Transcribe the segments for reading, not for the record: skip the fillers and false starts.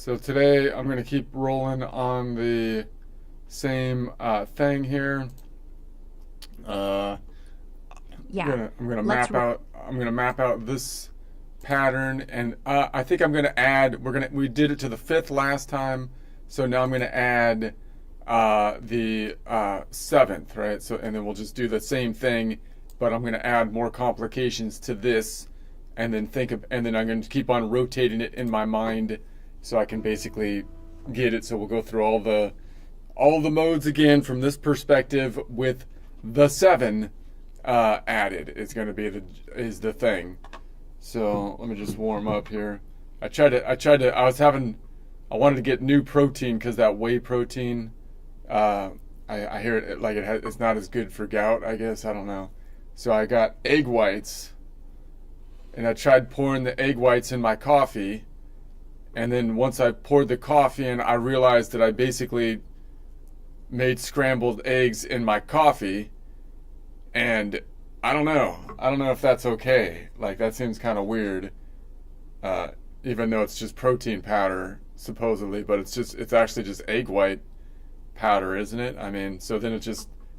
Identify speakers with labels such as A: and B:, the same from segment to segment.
A: So today I'm going to keep rolling on the same thing here. Uh,
B: Yeah,
A: I'm gonna
B: let's
A: map
B: roll.
A: out. I'm gonna map out this pattern, and I think I'm gonna add. We did it to the fifth last time, so now I'm gonna add the seventh, right? So and then we'll just do the same thing, but I'm gonna add more complications to this, and then and then I'm gonna keep on rotating it in my mind, so I can basically get it. So we'll go through all the modes again from this perspective with the seven added. It's going to be the thing. So let me just warm up here. I wanted to get new protein because that whey protein, I hear it's not as good for gout, I guess. I don't know. So I got egg whites, and I tried pouring the egg whites in my coffee. And then once I poured the coffee in, I realized that I basically made scrambled eggs in my coffee, and I don't know. I don't know if that's okay. Like, that seems kind of weird, even though it's just protein powder supposedly, but it's actually just egg white powder, isn't it? I mean, so then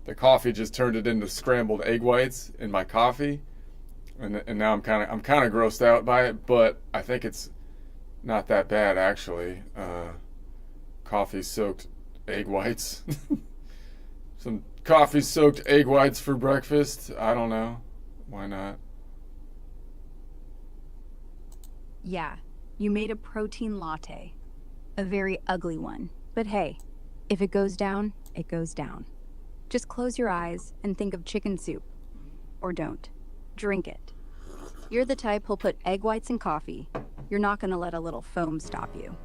A: the coffee just turned it into scrambled egg whites in my coffee, and now I'm kind of grossed out by it, but I think it's not that bad actually. Coffee soaked egg whites. Some coffee soaked egg whites for breakfast. I don't know. Why not?
B: Yeah, you made a protein latte. A very ugly one. But hey, if it goes down, it goes down. Just close your eyes and think of chicken soup. Or don't. Drink it. You're the type who'll put egg whites in coffee. You're not gonna let a little foam stop you.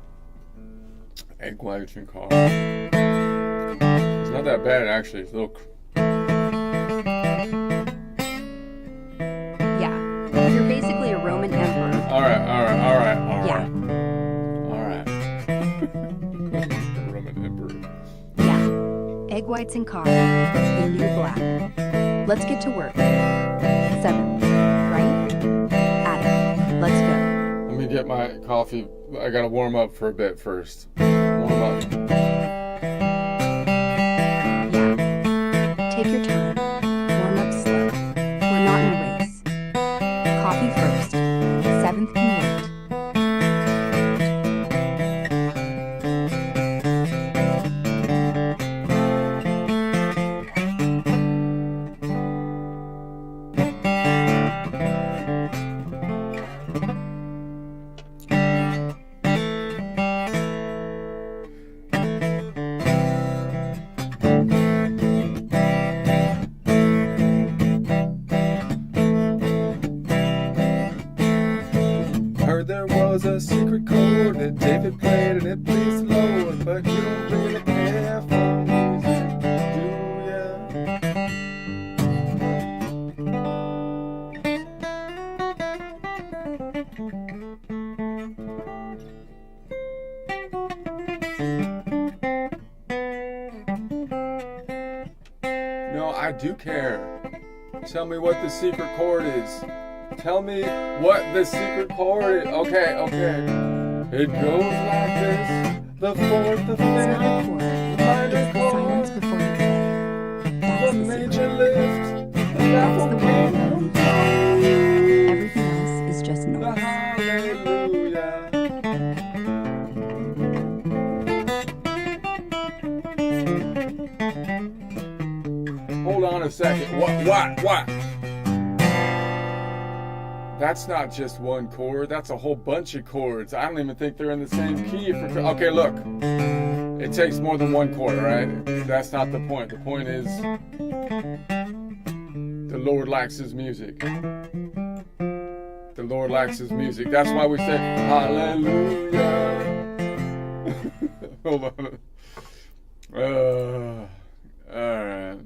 A: Egg whites and coffee. It's not that bad actually. It's a little.
B: Yeah, you're basically a Roman emperor.
A: All
B: Yeah,
A: right. Roman emperor.
B: yeah. Egg whites and coffee. The new black. Let's get to work. 7, right? Adam, let's go.
A: Let me get my coffee. I gotta warm up for a bit first. Warm up.
B: Yeah. Take your time. Warm up slow. We're not in a race. Coffee first. 7th can wait.
A: Heard there was a secret chord that David played and it pleased the Lord, but you don't really care for music, do ya? No, I do care. Tell me what the secret chord is. Tell me what the secret chord is. Okay. It goes like this. The fourth, the
B: It's not a
A: fifth,
B: chord.
A: minor
B: It's the silence
A: chord,
B: before you play.
A: the
B: That's the
A: major
B: secret.
A: lift, the
B: That's the
A: baffled
B: way you
A: beat,
B: learn music. Everything else is just
A: the
B: noise.
A: hallelujah. Hold on a second. What? That's not just one chord. That's a whole bunch of chords. I don't even think they're in the same key. Okay, look. It takes more than one chord, right? That's not the point. The point is the Lord likes his music. The Lord likes his music. That's why we say hallelujah. Hold on. All right.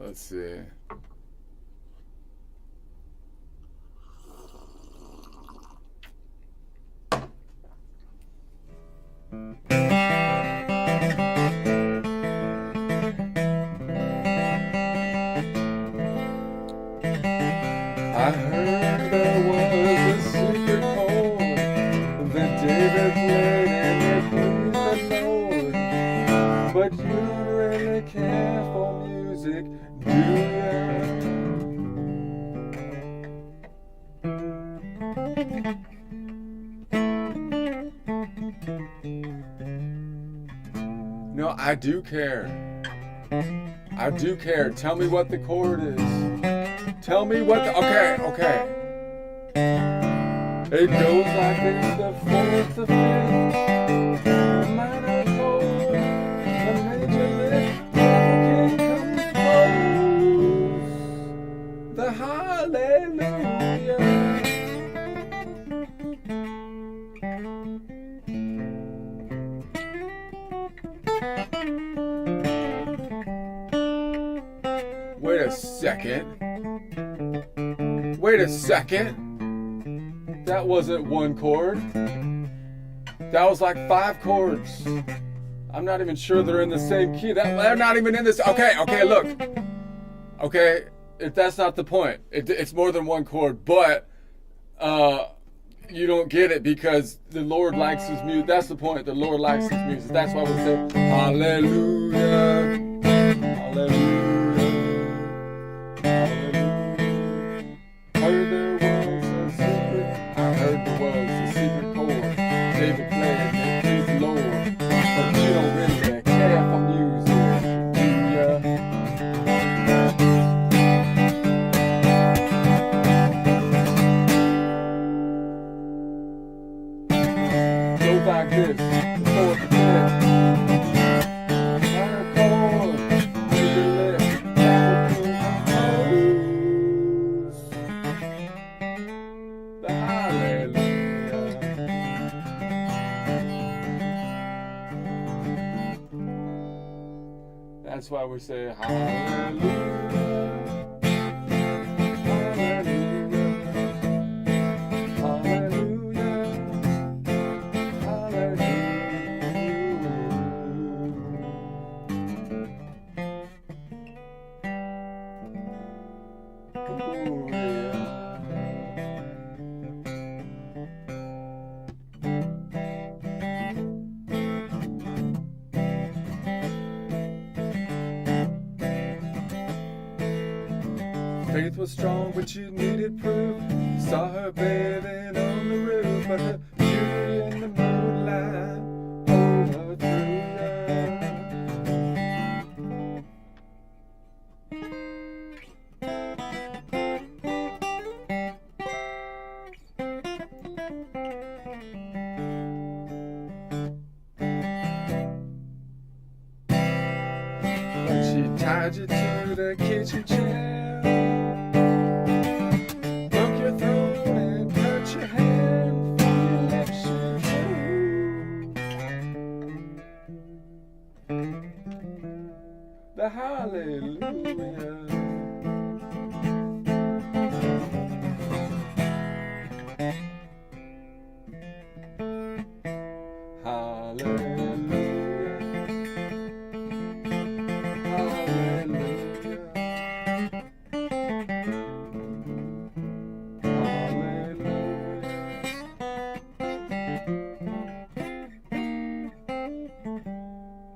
A: Let's see. I heard there was a secret No, I do care. I do care. Tell me what the chord is. Tell me what the. Okay. It goes like this: the fourth, the fifth, the minor chord, the major lift, the king comes close, the hallelujah. Wait a second. That wasn't one chord. That was like 5 chords. I'm not even sure they're in the same key. They're not even in this. Okay, look. Okay, if that's not the point. It's more than one chord, but you don't get it because the Lord likes his music. That's the point. The Lord likes his music. That's why we say hallelujah. Hallelujah. David played it, please the Lord, but you don't really care for music, do ya? Goes like this, the fourth, the fifth, minor chord, major lift, the hallelujah. That's why we say hallelujah, hallelujah, hallelujah, Faith was strong, but you needed proof. Saw her bathing on the roof, but the beauty in the moonlight overthrew When she tied you to the kitchen chair, the hallelujah. Hallelujah.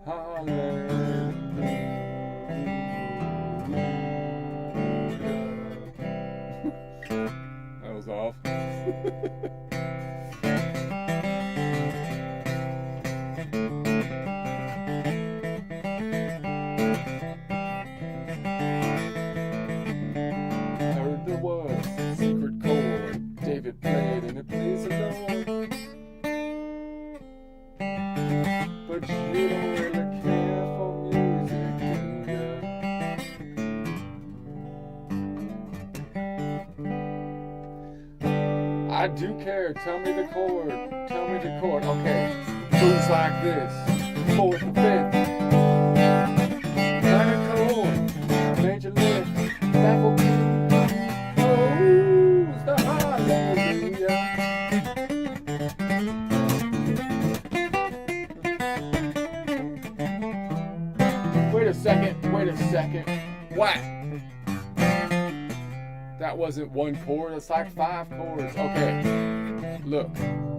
A: Hallelujah. That was off. Heard there was a secret chord David played and it pleased the Lord, but you don't really care for music, do ya? I do care. Tell me the chord. Tell me the chord. Okay. Goes like this. Fourth and fifth. Minor chord. Major lift. Baffle key. Oh, the hallelujah. Wait a second. What? That wasn't one chord, it's like 5 chords. Okay, look,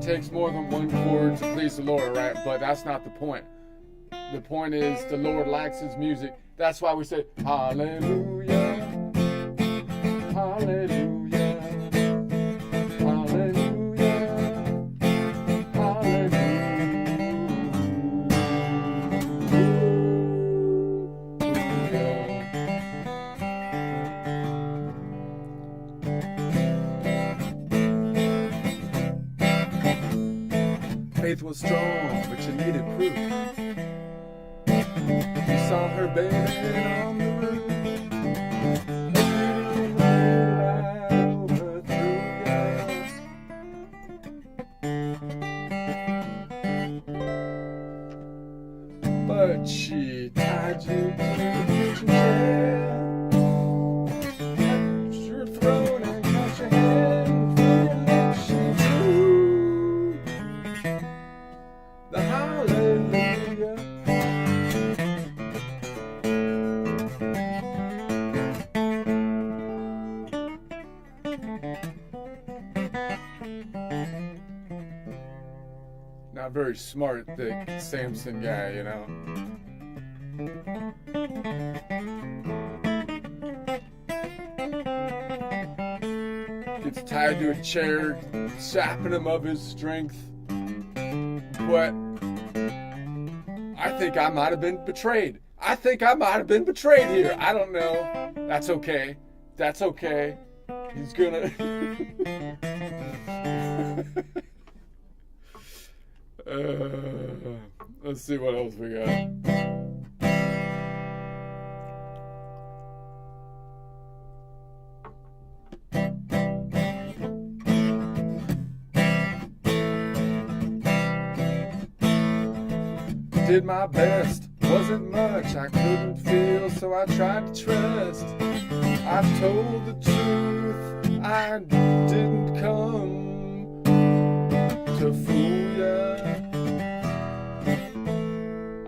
A: takes more than one chord to please the Lord, right? But that's not the point. The point is the Lord likes his music. That's why we say hallelujah, hallelujah, hallelujah, hallelujah. faith was strong, but you needed proof. You saw her bathing on the roof. But she tied you to the kitchen chair, touched your throat and caught your head, and from your lips she drew the hallelujah. Not very smart, thick Samson guy, you know. Gets tied to a chair, sapping him of his strength. But I think I might have been betrayed. I think I might have been betrayed here. I don't know. That's okay. That's okay. He's gonna. Let's see what else we got. Did my best, wasn't much I couldn't feel, so I tried to trust. I told the truth, I didn't come to fool ya.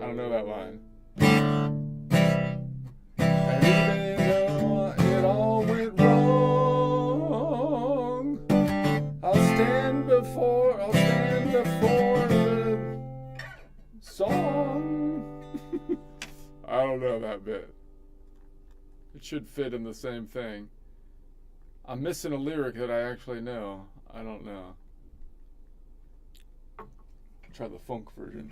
A: I don't know that line. And even though it all went wrong, I'll stand before the song. I don't know that bit. It should fit in the same thing. I'm missing a lyric that I actually know. I don't know. Try the funk version.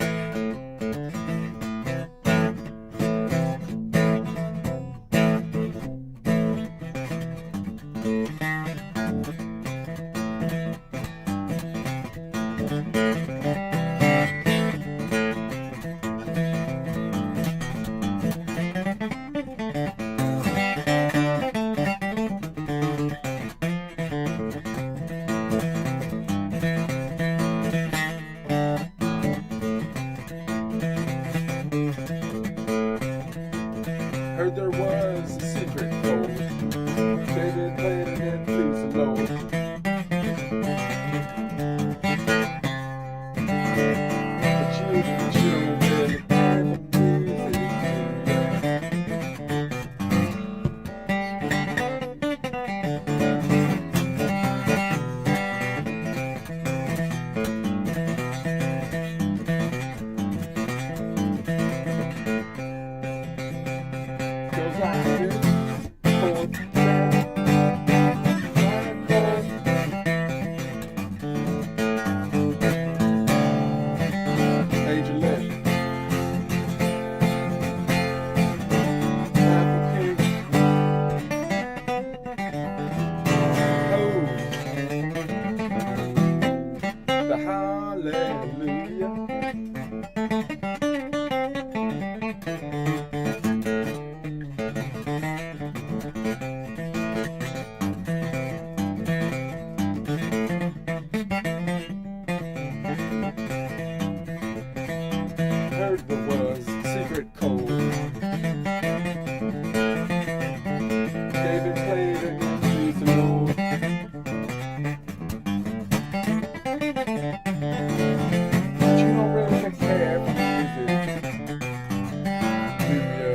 A: Heard there was a secret code. David played it in please alone. But you don't really play the Heard there was a secret code. David played it in please alone. But you don't really care for music, do ya?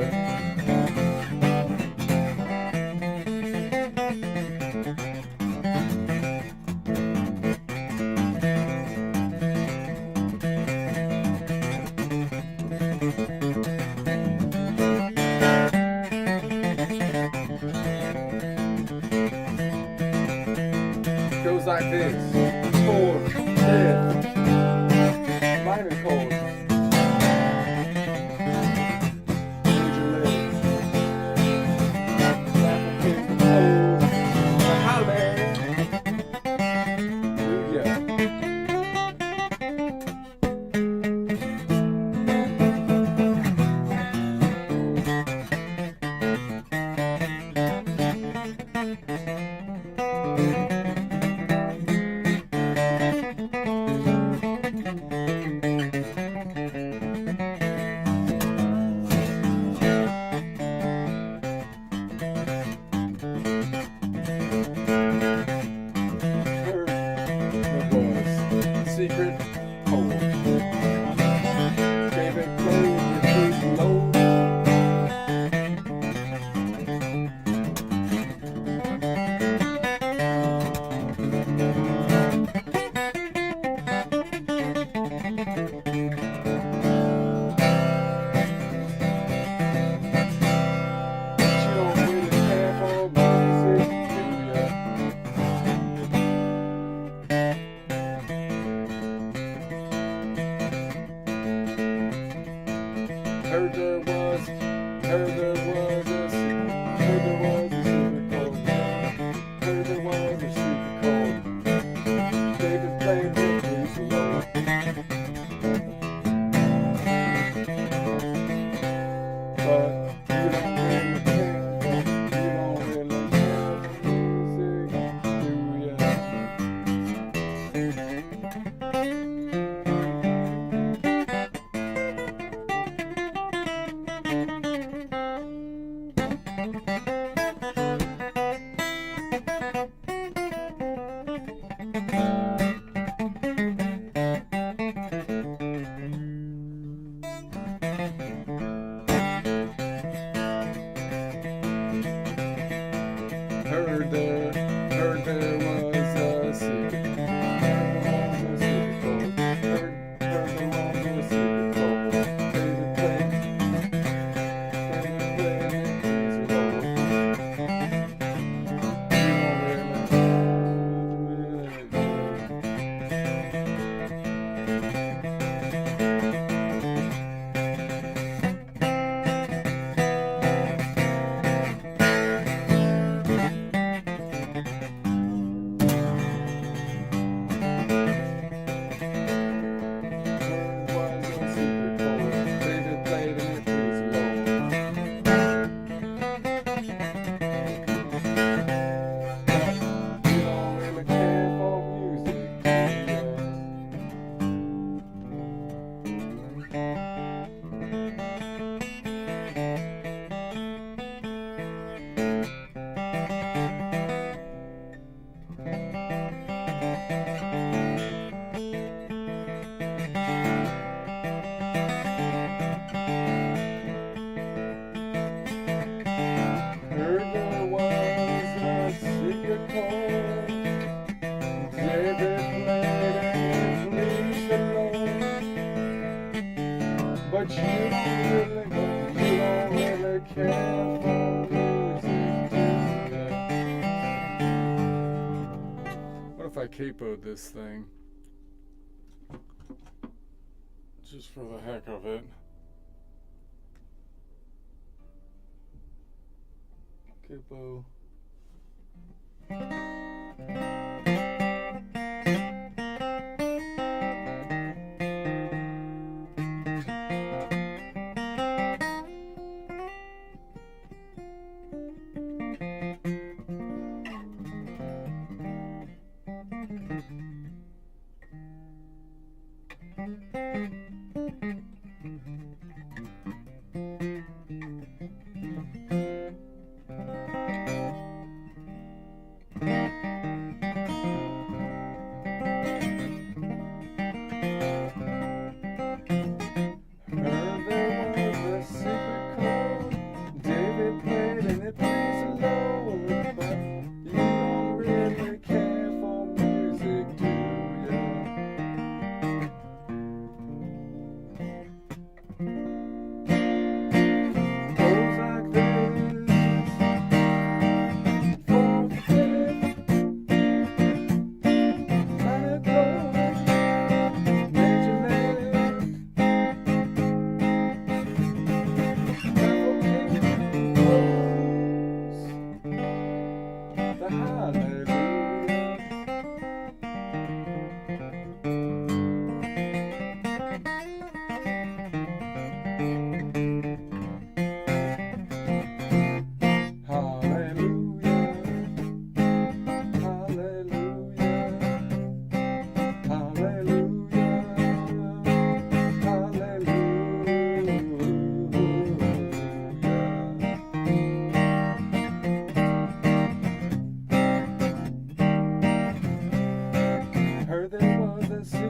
A: Goes like this: 4, 5, minor chord, major lift, hallelujah. secret code. David played the big load. Heard there was a secret code. Heard there was a secret code. David played the blues alone. But you don't really care for music, do Heard there was a secret. Heard there was a secret code. David played it alone. But you don't really care for music, do you? What if I capoed this thing? Just for the heck of it. Capo.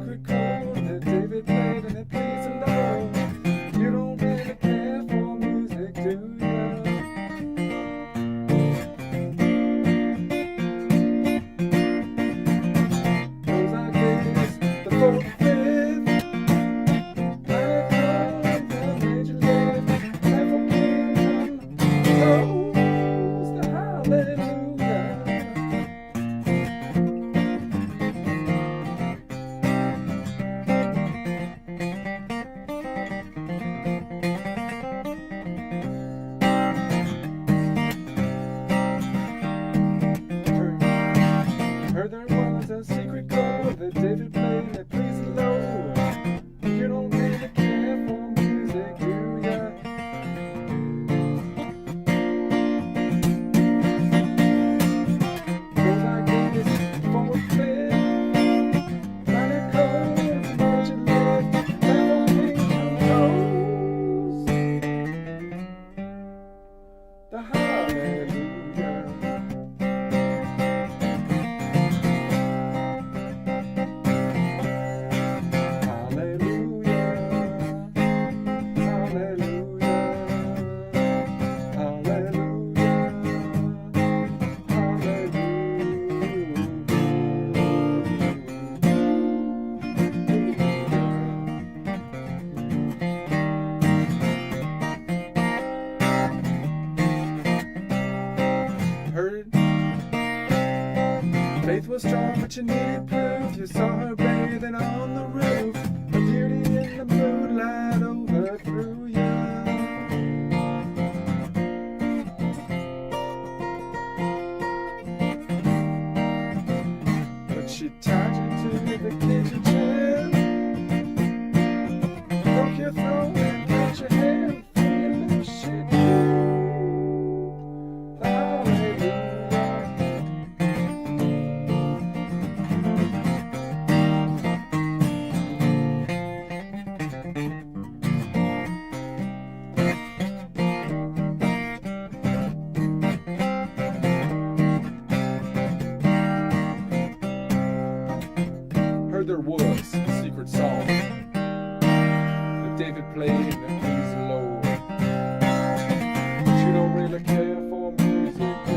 A: secret chord that David played and it pleased the Lord. You don't really care for music, do ya? Goes like this, the fourth, fifth, minor chord, the major lift, F4 kingdom, goes the hallelujah. Heard there was a secret chord that David played that pleased the Lord. You don't really care for music, do ya? Goes like this, fourth, fifth, minor chord, major lift, F4 kingdom goes the hallelujah. Heard faith was strong, but you needed proof. You saw her bathing on the roof, a beauty in the moonlight overthrew you. But she tied you to the kitchen chair, broke your throat and cut your hair. For your lips she drew the hallelujah. Heard there was a secret song that David played and it pleased the Lord. But you don't really care for music, do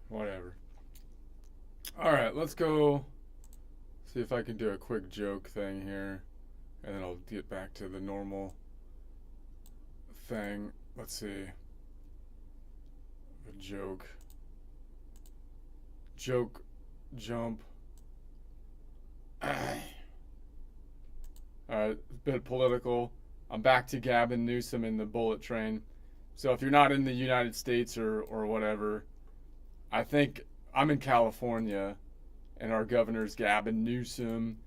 A: Whatever. All right, let's go see if I can do a quick joke thing here, and then I'll get back to the normal thing. Let's see. A joke. Joke. Jump. Alright, a bit political. I'm back to Gavin Newsom in the bullet train. So if you're not in the United States or whatever, I think I'm in California, and our governor's Gavin Newsom,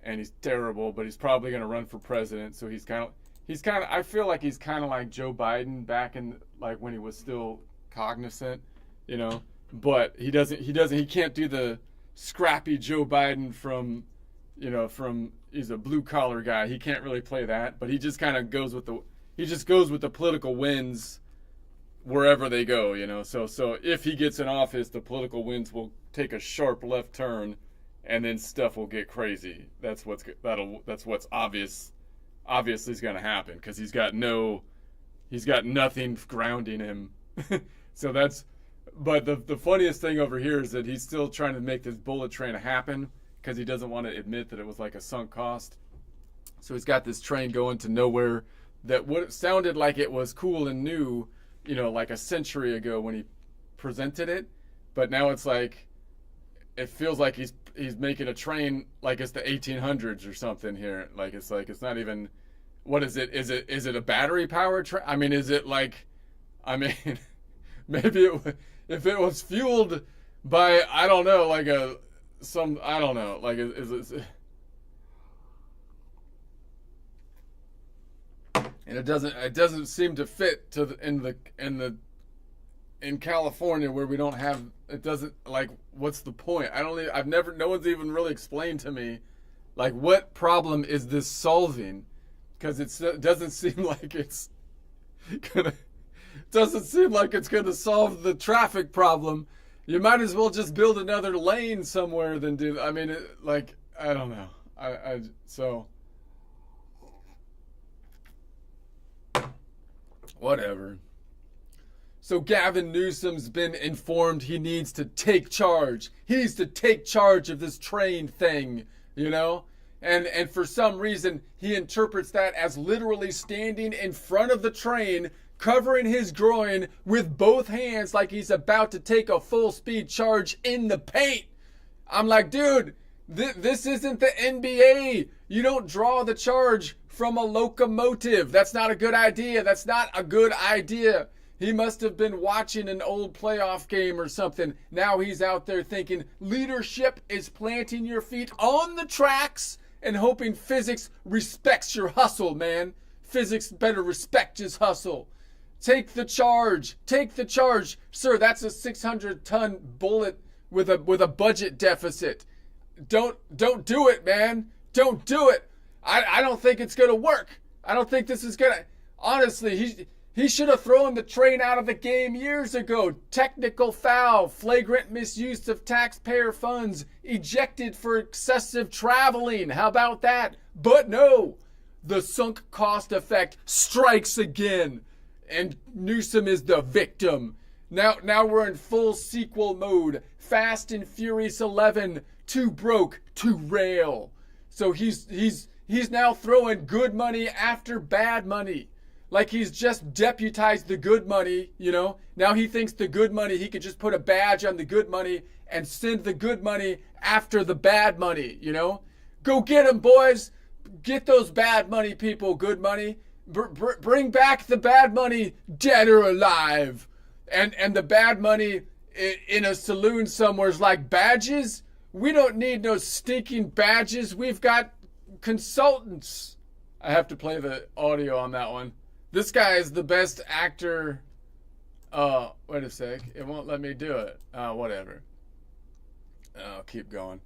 A: and he's terrible, but he's probably going to run for president. So he's kind of, I feel like he's kind of like Joe Biden back in, like, when he was still cognizant, you know, but he can't do the scrappy Joe Biden from, you know, he's a blue collar guy. He can't really play that, but he just kind of goes with the political winds wherever they go, you know. So if he gets in office, the political winds will take a sharp left turn, and then stuff will get crazy. That's what's obviously is going to happen, because he's got nothing grounding him. So but the funniest thing over here is that he's still trying to make this bullet train happen, because he doesn't want to admit that it was like a sunk cost. So he's got this train going to nowhere that what sounded like it was cool and new, you know, like a century ago when he presented it, but now it's like, it feels like he's making a train like it's the 1800s or something here. Like it's not even, what is it? Is it a battery powered train? I mean, is it like, I mean, maybe if it was fueled by, I don't know, like I don't know, like is and it doesn't seem to fit to in California, where we don't have, it doesn't, like, what's the point? No one's even really explained to me, like, what problem is this solving? Because it doesn't seem like it's gonna solve the traffic problem. You might as well just build another lane somewhere than do, I mean, I don't know. So whatever. So Gavin Newsom's been informed he needs to take charge. He needs to take charge of this train thing, you know? And for some reason, he interprets that as literally standing in front of the train, covering his groin with both hands like he's about to take a full speed charge in the paint. I'm like, dude, this isn't the NBA. You don't draw the charge from a locomotive. That's not a good idea. That's not a good idea. He must have been watching an old playoff game or something. Now he's out there thinking leadership is planting your feet on the tracks and hoping physics respects your hustle, man. Physics better respect his hustle. Take the charge. Take the charge. Sir, that's a 600-ton bullet with a budget deficit. Don't do it, man. Don't do it. I don't think it's going to work. I don't think this is going to... Honestly, he should have thrown the train out of the game years ago. Technical foul, flagrant misuse of taxpayer funds, ejected for excessive traveling. How about that? But no, the sunk cost effect strikes again, and Newsom is the victim. Now we're in full sequel mode. Fast and Furious 11, too broke to rail. So he's now throwing good money after bad money. Like he's just deputized the good money, you know. Now he thinks the good money, he could just put a badge on the good money and send the good money after the bad money, you know. Go get them, boys. Get those bad money people, good money. Bring back the bad money, dead or alive. And the bad money in a saloon somewhere is like badges. We don't need no stinking badges. We've got consultants. I have to play the audio on that one. This guy is the best actor. Wait a sec. It won't let me do it. Whatever. I'll keep going.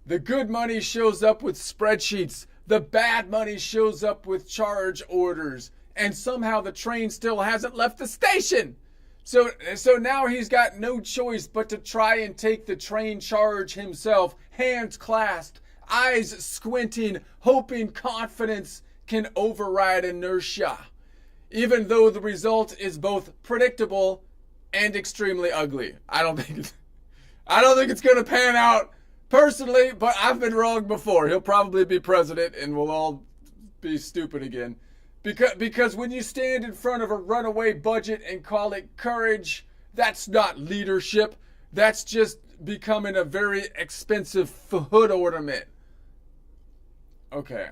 A: The good money shows up with spreadsheets. The bad money shows up with charge orders. And somehow the train still hasn't left the station. So now he's got no choice but to try and take the train charge himself. Hands clasped. Eyes squinting. Hoping confidence can override inertia. Even though the result is both predictable and extremely ugly. I don't think it's gonna pan out personally, but I've been wrong before. He'll probably be president and we'll all be stupid again. Because when you stand in front of a runaway budget and call it courage, that's not leadership. That's just becoming a very expensive hood ornament. Okay,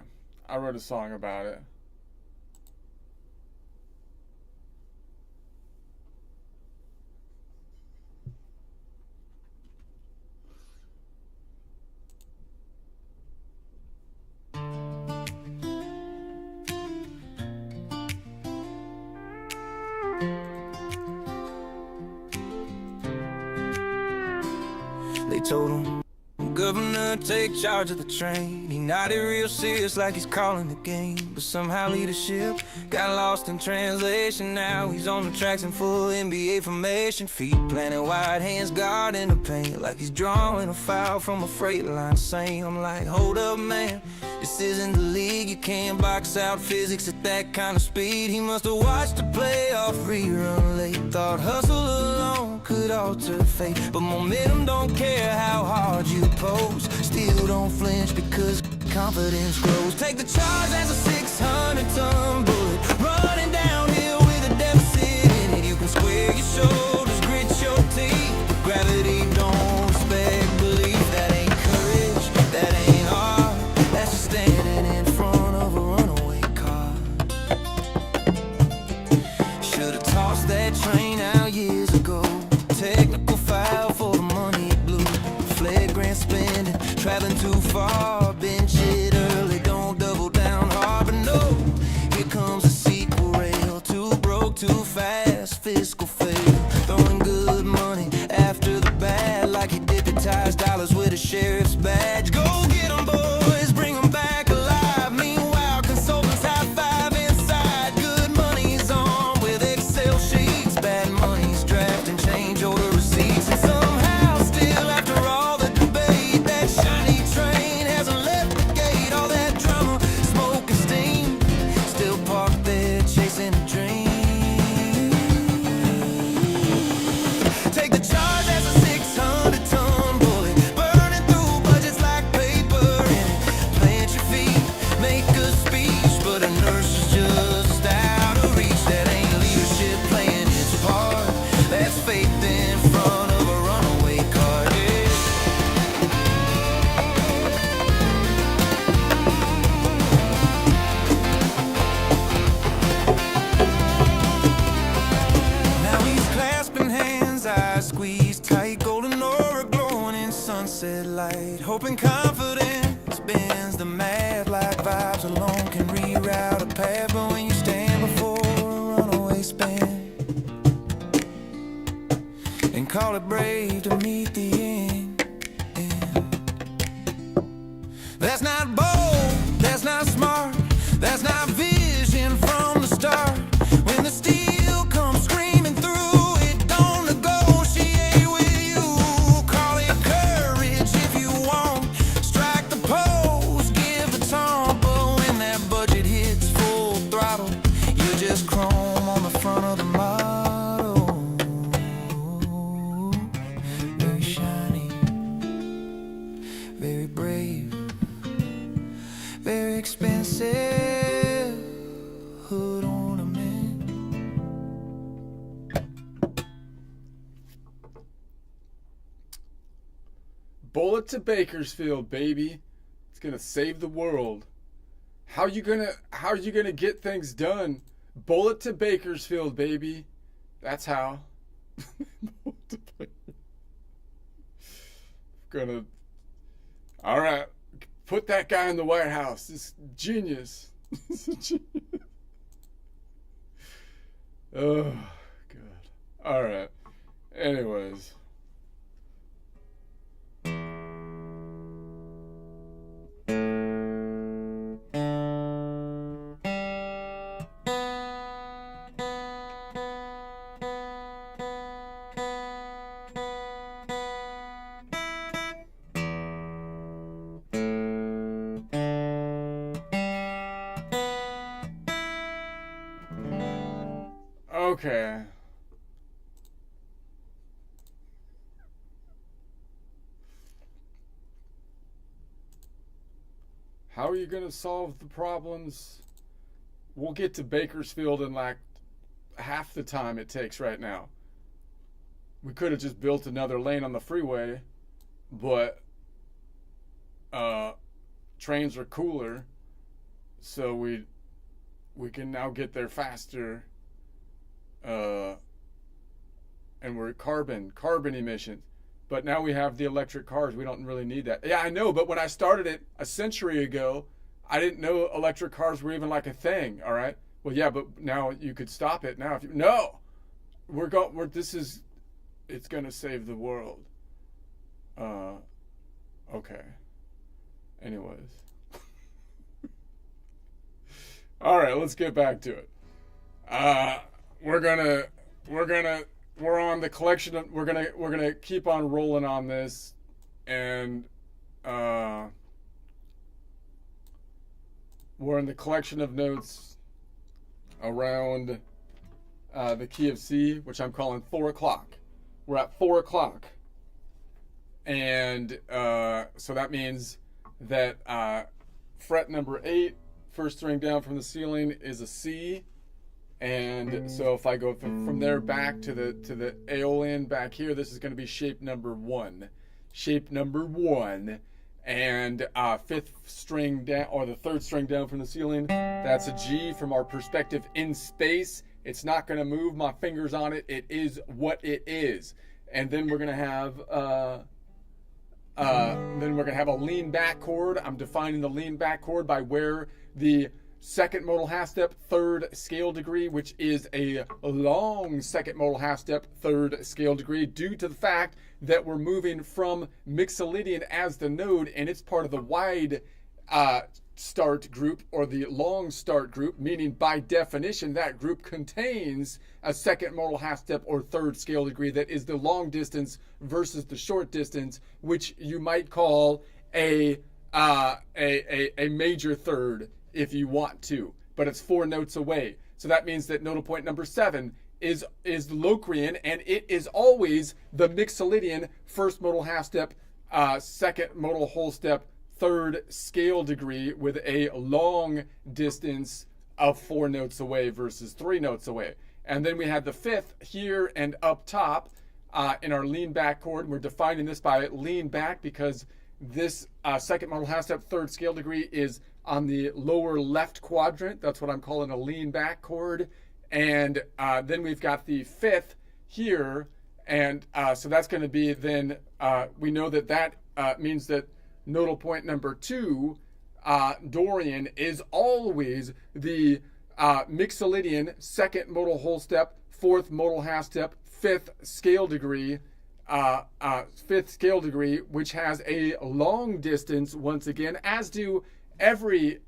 A: I wrote a song about it.
C: They told him, Governor, take charge of the train. He nodded real serious like he's calling the game. But somehow leadership got lost in translation. Now he's on the tracks in full NBA formation. Feet planted wide, hands guarding the paint, like he's drawing a foul from a freight line saying, I'm like, hold up, man, this isn't the league. You can't box out physics at that kind of speed. He must have watched the playoff rerun late. Thought hustle alone could alter fate. But momentum don't care how hard you pose. Still don't flinch because confidence grows. Take the charge as a 600-ton bullet running downhill with a deficit in it. You can square your shoulders, grit your teeth, but gravity don't respect belief. That ain't courage, that ain't art. That's just standing in front of a runaway car. Should've tossed that train out years ago. Technical foul for the money it blew. Flagrant spending, traveling too far. Bench it early, don't double down hard. But no, here comes a sequel rail. Too broke, too fast, fiscal fail. Throwing good money after the bad, like he deputized dollars with a sheriff's badge. Go get 'em, boys, bring 'em back alive. Meanwhile, consultants high five inside. Good money's on with Excel sheets. Bad money's drafting change order receipts. And somehow, still after all the debate, that shiny train hasn't left the gate. All that drama, smoke and steam, still parked there chasing a dream. Take the charge as a 600-ton bullet, burning through budgets like paper in it. Plant your feet, make a speech, but inertia's just out of reach. That ain't leadership playing its part. That's faith in front of a runaway car. Yeah. Now he's clasping hands, eyes squeezed tight, golden aura glowing in sunset light. Hoping confidence bends the math, like vibes alone can reroute a path. But when you stand before a runaway span and call it brave to meet the end, that's not bold, that's not smart, that's not vision from the start. When the steel comes screaming through, it don't negotiate with you. Call it courage if you want. Strike the pose, give the taunt. But when that budget hits full throttle, you're just chrome on the front of the model. Very shiny, very brave, very expensive hood ornament.
A: Bullet to Bakersfield, baby. It's gonna save the world. How you gonna get things done? Bullet to Bakersfield, baby. That's how. Bullet to Bakersfield. Gonna. All right, put that guy in the White House. This genius. This is genius. Oh, God. All right. Anyways. Okay. how are you going to solve the problems? We'll get to Bakersfield in like half the time it takes right now. We could have just built another lane on the freeway, but trains are cooler, so we can now get there faster. And we're carbon emissions. But now we have the electric cars. We don't really need that. Yeah, I know, but when I started it a century ago, I didn't know electric cars were even like a thing, all right? Well, yeah, but now you could stop it now if you... No! It's going to save the world. Okay. Anyways. All right, let's get back to it. We're on the collection of, we're gonna keep on rolling on this, and we're in the collection of notes around the key of C, which I'm calling 4 o'clock. We're at 4 o'clock, and so that means that fret number 8, first string down from the ceiling, is a C. And so if I go from there back to the aeolian back here, this is going to be shape number 1. Shape number 1. And 5th string down, or the 3rd string down from the ceiling, that's a G from our perspective in space. It's not going to move my fingers on it. It is what it is. And then we're going to have a lean back chord. I'm defining the lean back chord by where the second modal half step, 3rd scale degree, which is a long second modal half step, 3rd scale degree, due to the fact that we're moving from Mixolydian as the node, and it's part of the wide start group or the long start group, meaning by definition that group contains a second modal half step or 3rd scale degree that is the long distance versus the short distance, which you might call a major 3rd if you want to, but it's 4 notes away. So that means that nodal point number 7 is Locrian, and it is always the Mixolydian 1st modal half step, 2nd modal whole step, 3rd scale degree with a long distance of 4 notes away versus 3 notes away. And then we have the 5th here and up top in our lean back chord. We're defining this by lean back because this 2nd modal half step, 3rd scale degree is on the lower left quadrant. That's what I'm calling a lean back chord. And then we've got the 5th here. And so that's going to be then, we know that means that nodal point number 2, Dorian, is always the Mixolydian 2nd modal whole step, 4th modal half step, 5th scale degree, 5th scale degree, which has a long distance once again, as do every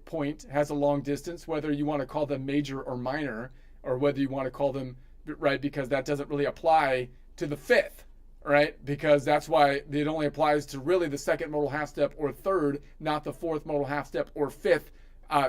A: point has a long distance, whether you want to call them major or minor, or whether you want to call them, right, because that doesn't really apply to the 5th, right? Because that's why it only applies to really the 2nd modal half step or 3rd, not the 4th modal half step or 5th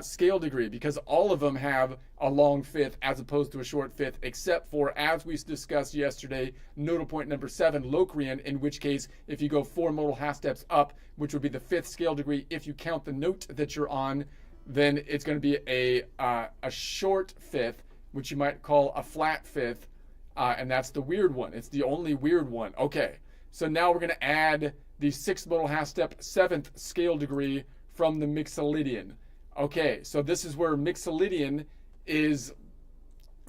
A: scale degree, because all of them have a long 5th as opposed to a short 5th, except for, as we discussed yesterday, nodal point number 7, Locrian, in which case if you go 4 modal half steps up, which would be the 5th scale degree, if you count the note that you're on, then it's going to be a short 5th, which you might call a flat 5th, and that's the weird one. It's the only weird one. Okay, so now we're going to add the 6th modal half step, 7th scale degree from the Mixolydian. Okay, so this is where Mixolydian is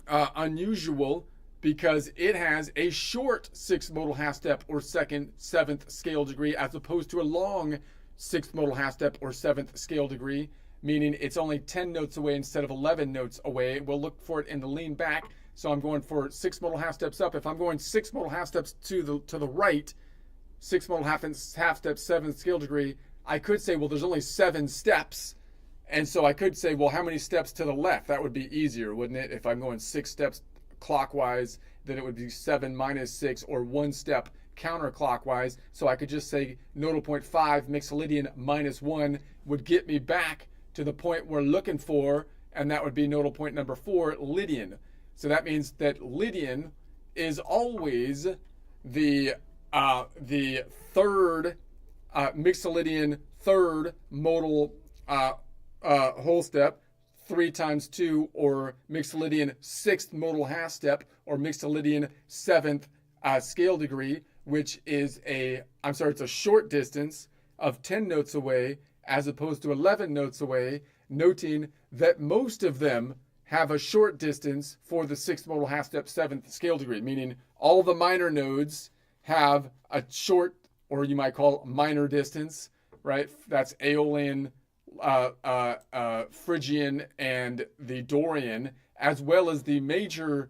A: unusual because it has a short 6th modal half step or 7th scale degree as opposed to a long 6th modal half step or 7th scale degree, meaning it's only 10 notes away instead of 11 notes away. We'll look for it in the lean back. So I'm going for 6 modal half steps up. If I'm going 6 modal half steps to the right, 6 modal half step, 7th scale degree, I could say, well, there's only 7 steps. And so I could say, well, how many steps to the left? That would be easier, wouldn't it? If I'm going 6 steps clockwise, then it would be 7 minus 6, or 1 step counterclockwise. So I could just say nodal point 5, Mixolydian minus 1 would get me back to the point we're looking for, and that would be nodal point number 4, Lydian. So that means that Lydian is always the 3rd Mixolydian 3rd modal whole step, 3 times 2, or Mixolydian 6th modal half step, or Mixolydian 7th scale degree, which is it's a short distance of 10 notes away as opposed to 11 notes away, noting that most of them have a short distance for the 6th modal half step 7th scale degree, meaning all the minor nodes have a short, or you might call minor distance, right? That's Aeolian, Phrygian, and the Dorian, as well as the major,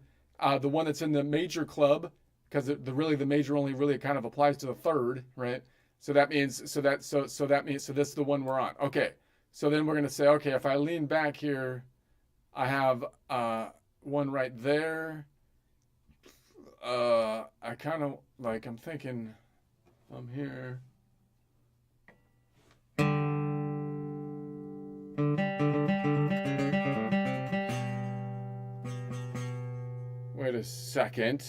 A: the one that's in the major club, because the major only really kind of applies to the third, right? So that means this is the one we're on. Okay, so then we're gonna say, okay, if I lean back here, I have one right there. I kind of like, I'm thinking I'm here. Wait a second.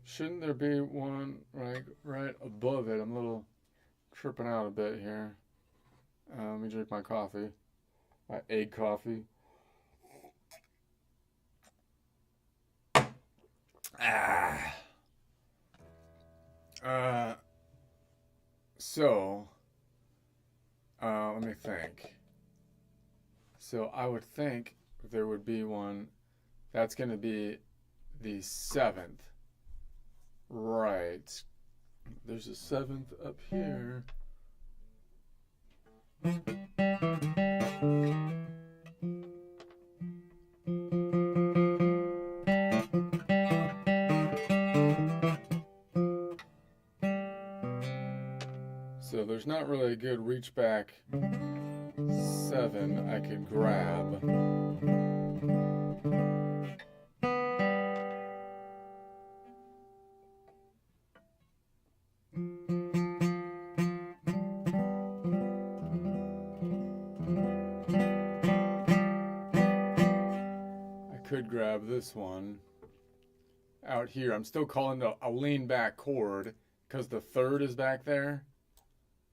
A: Shouldn't there be one right above it? I'm a little tripping out a bit here. Let me drink my coffee. My egg coffee. Let me think. So I would think there would be one that's going to be the 7th. Right. There's a 7th up here. So there's not really a good reach back 7 I could grab. Could grab this one out here. I'm still calling it a lean back chord because the 3rd is back there.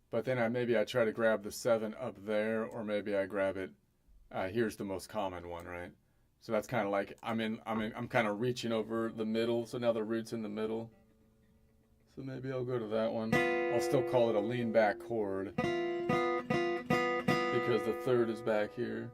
A: But then maybe I try to grab the 7 up there, or maybe I grab it. Here's the most common one, right? So that's kind of like I'm kind of reaching over the middle. So now the root's in the middle. So maybe I'll go to that one. I'll still call it a lean back chord because the 3rd is back here.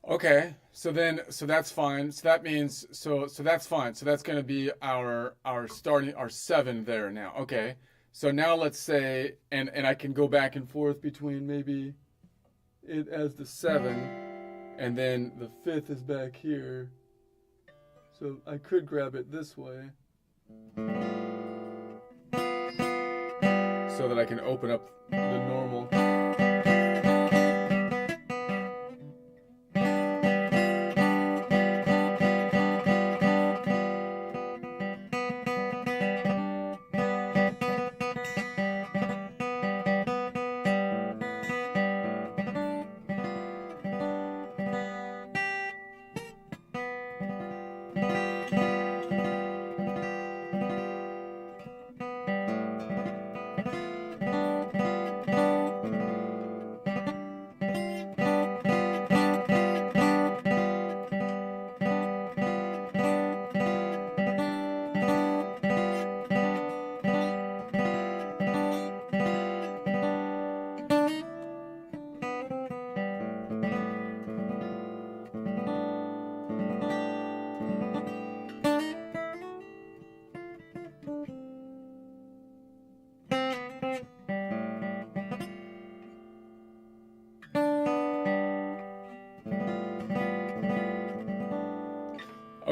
A: Okay, so that's fine. So that means so that's fine. So that's going to be our 7 there now. Okay. So now let's say, and I can go back and forth between maybe it as the 7, and then the 5th is back here. So I could grab it this way, so that I can open up the normal.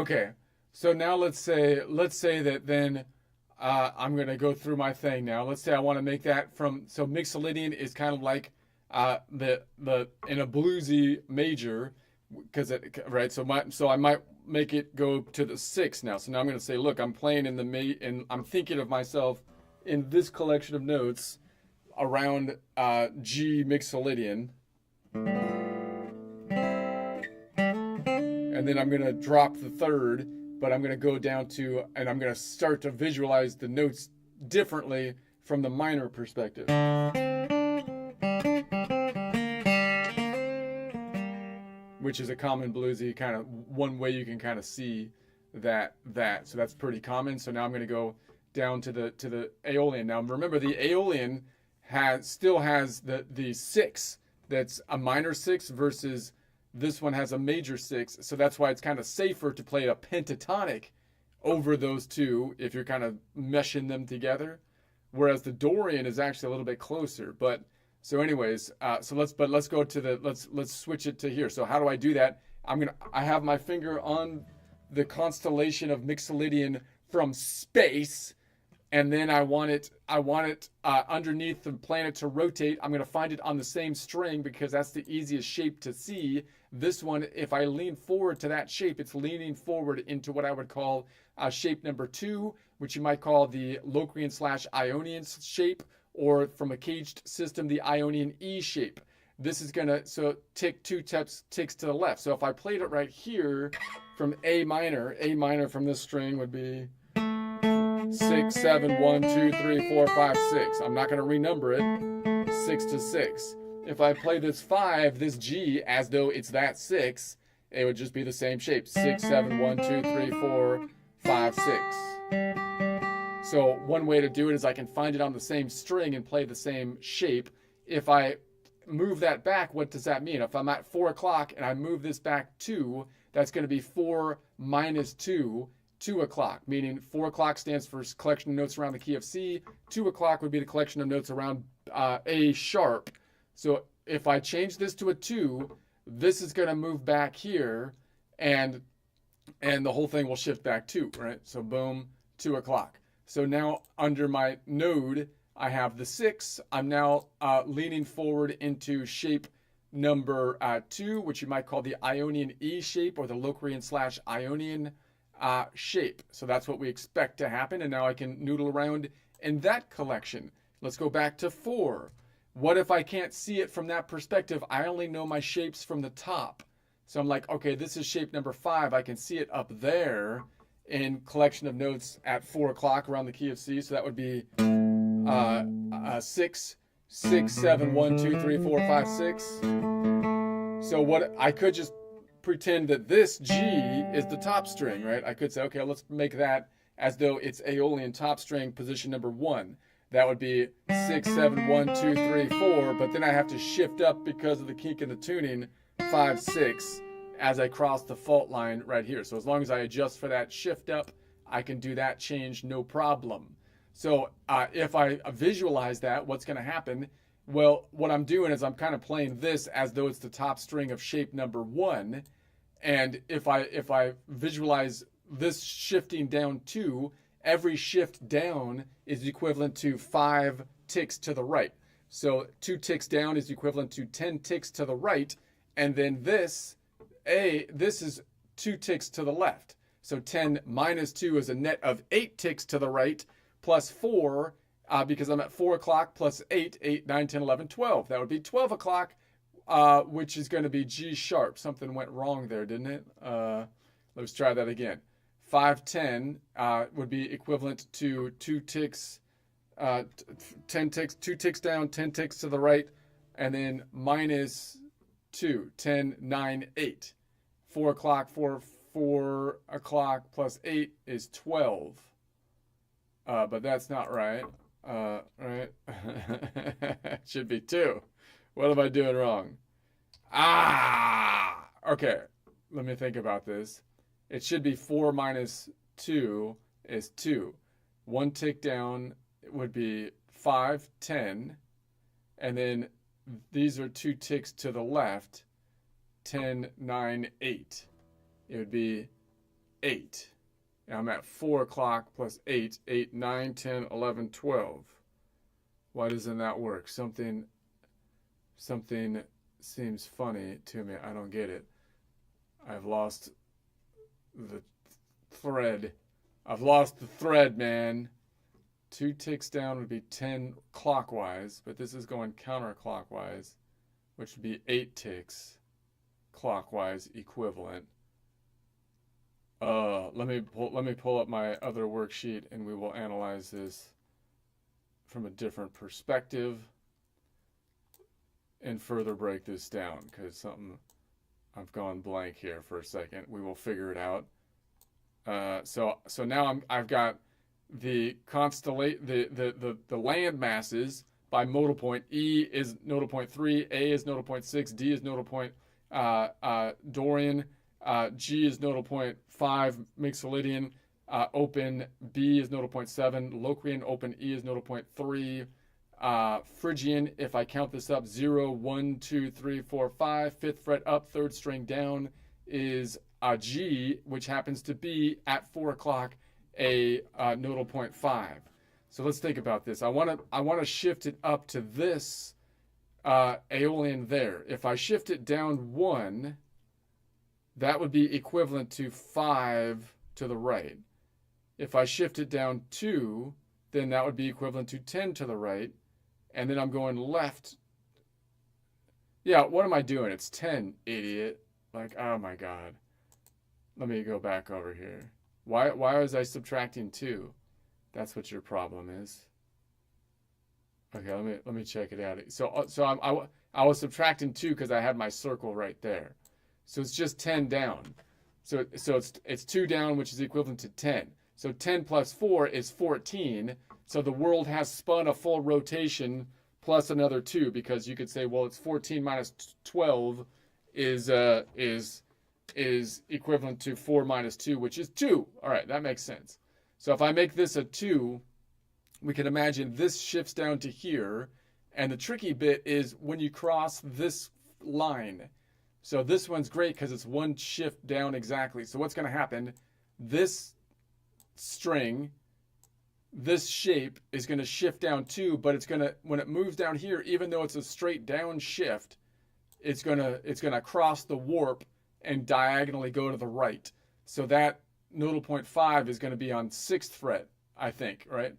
A: Okay, so now let's say that then I'm gonna go through my thing now. Let's say I want to make that from so Mixolydian is kind of like the in a bluesy major because it right. So I might make it go to the sixth now. So now I'm gonna say, look, I'm playing in and I'm thinking of myself in this collection of notes around G Mixolydian. And then I'm going to drop the third, but I'm going to go down to, and I'm going to start to visualize the notes differently from the minor perspective. Which is a common bluesy kind of one way you can kind of see that. So that's pretty common. So now I'm going to go down to the Aeolian. Now remember the Aeolian still has the six that's a minor six versus this one has a major six, so that's why it's kind of safer to play a pentatonic over those two if you're kind of meshing them together. Whereas the Dorian is actually a little bit closer. But so, anyways, let's go to let's switch it to here. So how do I do that? I have my finger on the constellation of Mixolydian from space. And then I want it underneath the planet to rotate. I'm going to find it on the same string because that's the easiest shape to see. This one, if I lean forward to that shape, it's leaning forward into what I would call shape number 2, which you might call the Locrian/Ionian shape, or from a caged system, the Ionian E shape. This is going to, tick 2 ticks to the left. So if I played it right here from A minor from this string would be 6, 7, 1, 2, 3, 4, 5, 6. I'm not going to renumber it. 6 to 6. If I play this 5, this G, as though it's that 6, it would just be the same shape. 6, 7, 1, 2, 3, 4, 5, 6. So one way to do it is I can find it on the same string and play the same shape. If I move that back, what does that mean? If I'm at 4 o'clock and I move this back 2, that's going to be 4 minus 2. 2 o'clock, meaning 4 o'clock stands for collection of notes around the key of C. 2 o'clock would be the collection of notes around A sharp. So if I change this to a 2, this is going to move back here, and the whole thing will shift back 2, right? So boom, 2 o'clock. So now under my node, I have the 6. I'm now leaning forward into shape number 2, which you might call the Ionian E shape or the Locrian/Ionian shape. So that's what we expect to happen. And now I can noodle around in that collection. Let's go back to 4. What if I can't see it from that perspective? I only know my shapes from the top. So I'm like, okay, this is shape number 5. I can see it up there in collection of notes at 4 o'clock around the key of C. So that would be 6, 6, 7, 1, 2, 3, 4, 5, 6. So what I could just pretend that this G is the top string, right? I could say, okay, let's make that as though it's Aeolian top string position number 1. That would be 6, 7, 1, 2, 3, 4. But then I have to shift up because of the kink in the tuning, 5, 6, as I cross the fault line right here. So as long as I adjust for that shift up, I can do that change no problem. So if I visualize that, what's going to happen? Well, what I'm doing is I'm kind of playing this as though it's the top string of shape number 1. And if I visualize this shifting down 2, every shift down is equivalent to 5 ticks to the right. So 2 ticks down is equivalent to 10 ticks to the right. And then this is 2 ticks to the left. So 10 minus 2 is a net of 8 ticks to the right, plus 4, because I'm at 4 o'clock, plus 8, 9, 10, 11, 12. That would be 12 o'clock, which is going to be G sharp. Something went wrong there, didn't it? Let's try that again. 5, 10 would be equivalent to 2 ticks, 10 ticks, 2 ticks down, 10 ticks to the right, and then minus 2, 10, 9, 8. 4 o'clock, 4 o'clock plus 8 is 12. But that's not right. Right? It should be 2. What am I doing wrong? Okay. Let me think about this. It should be 4 minus 2 is 2. 1 tick down would be 5, 10. And then these are 2 ticks to the left. 10, 9, 8. It would be 8. And I'm at 4 o'clock plus 8. 8, 9, 10, 11, 12. Why doesn't that work? Something seems funny to me. I don't get it. I've lost the thread. I've lost the thread, man. 2 ticks down would be 10 clockwise, but this is going counterclockwise, which would be 8 ticks clockwise equivalent. Let me pull up my other worksheet and we will analyze this from a different perspective and further break this down, because I've gone blank here for a second. We will figure it out. So now I've got the land masses by modal point. E is nodal point 3, A is nodal point 6, D is nodal point Dorian, G is nodal point 5, Mixolydian, open B is nodal point 7, Locrian, open E is nodal point 3, Phrygian, if I count this up, 0, 1, 2, 3, 4, 5, 5th fret up, 3rd string down is a G, which happens to be at 4 o'clock a nodal point 5. So let's think about this. I want to shift it up to this Aeolian there. If I shift it down 1, that would be equivalent to 5 to the right. If I shift it down 2, then that would be equivalent to 10 to the right. And then I'm going left. Yeah, what am I doing? It's 10, idiot. Like, oh my God. Let me go back over here. Why was I subtracting 2? That's what your problem is. Okay, let me check it out. So I was subtracting 2 because I had my circle right there. So it's just 10 down. So it's 2 down, which is equivalent to 10. So 10 plus 4 is 14. So the world has spun a full rotation plus another 2, because you could say, well, it's 14 minus 12 is equivalent to 4 minus 2, which is 2. All right, that makes sense. So if I make this a 2, we can imagine this shifts down to here. And the tricky bit is when you cross this line. So this one's great because it's 1 shift down exactly. So what's going to happen? This string, this shape is going to shift down 2, but it's going to, when it moves down here, even though it's a straight down shift, it's going to cross the warp and diagonally go to the right. So that nodal point 5 is going to be on 6th fret, I think, right?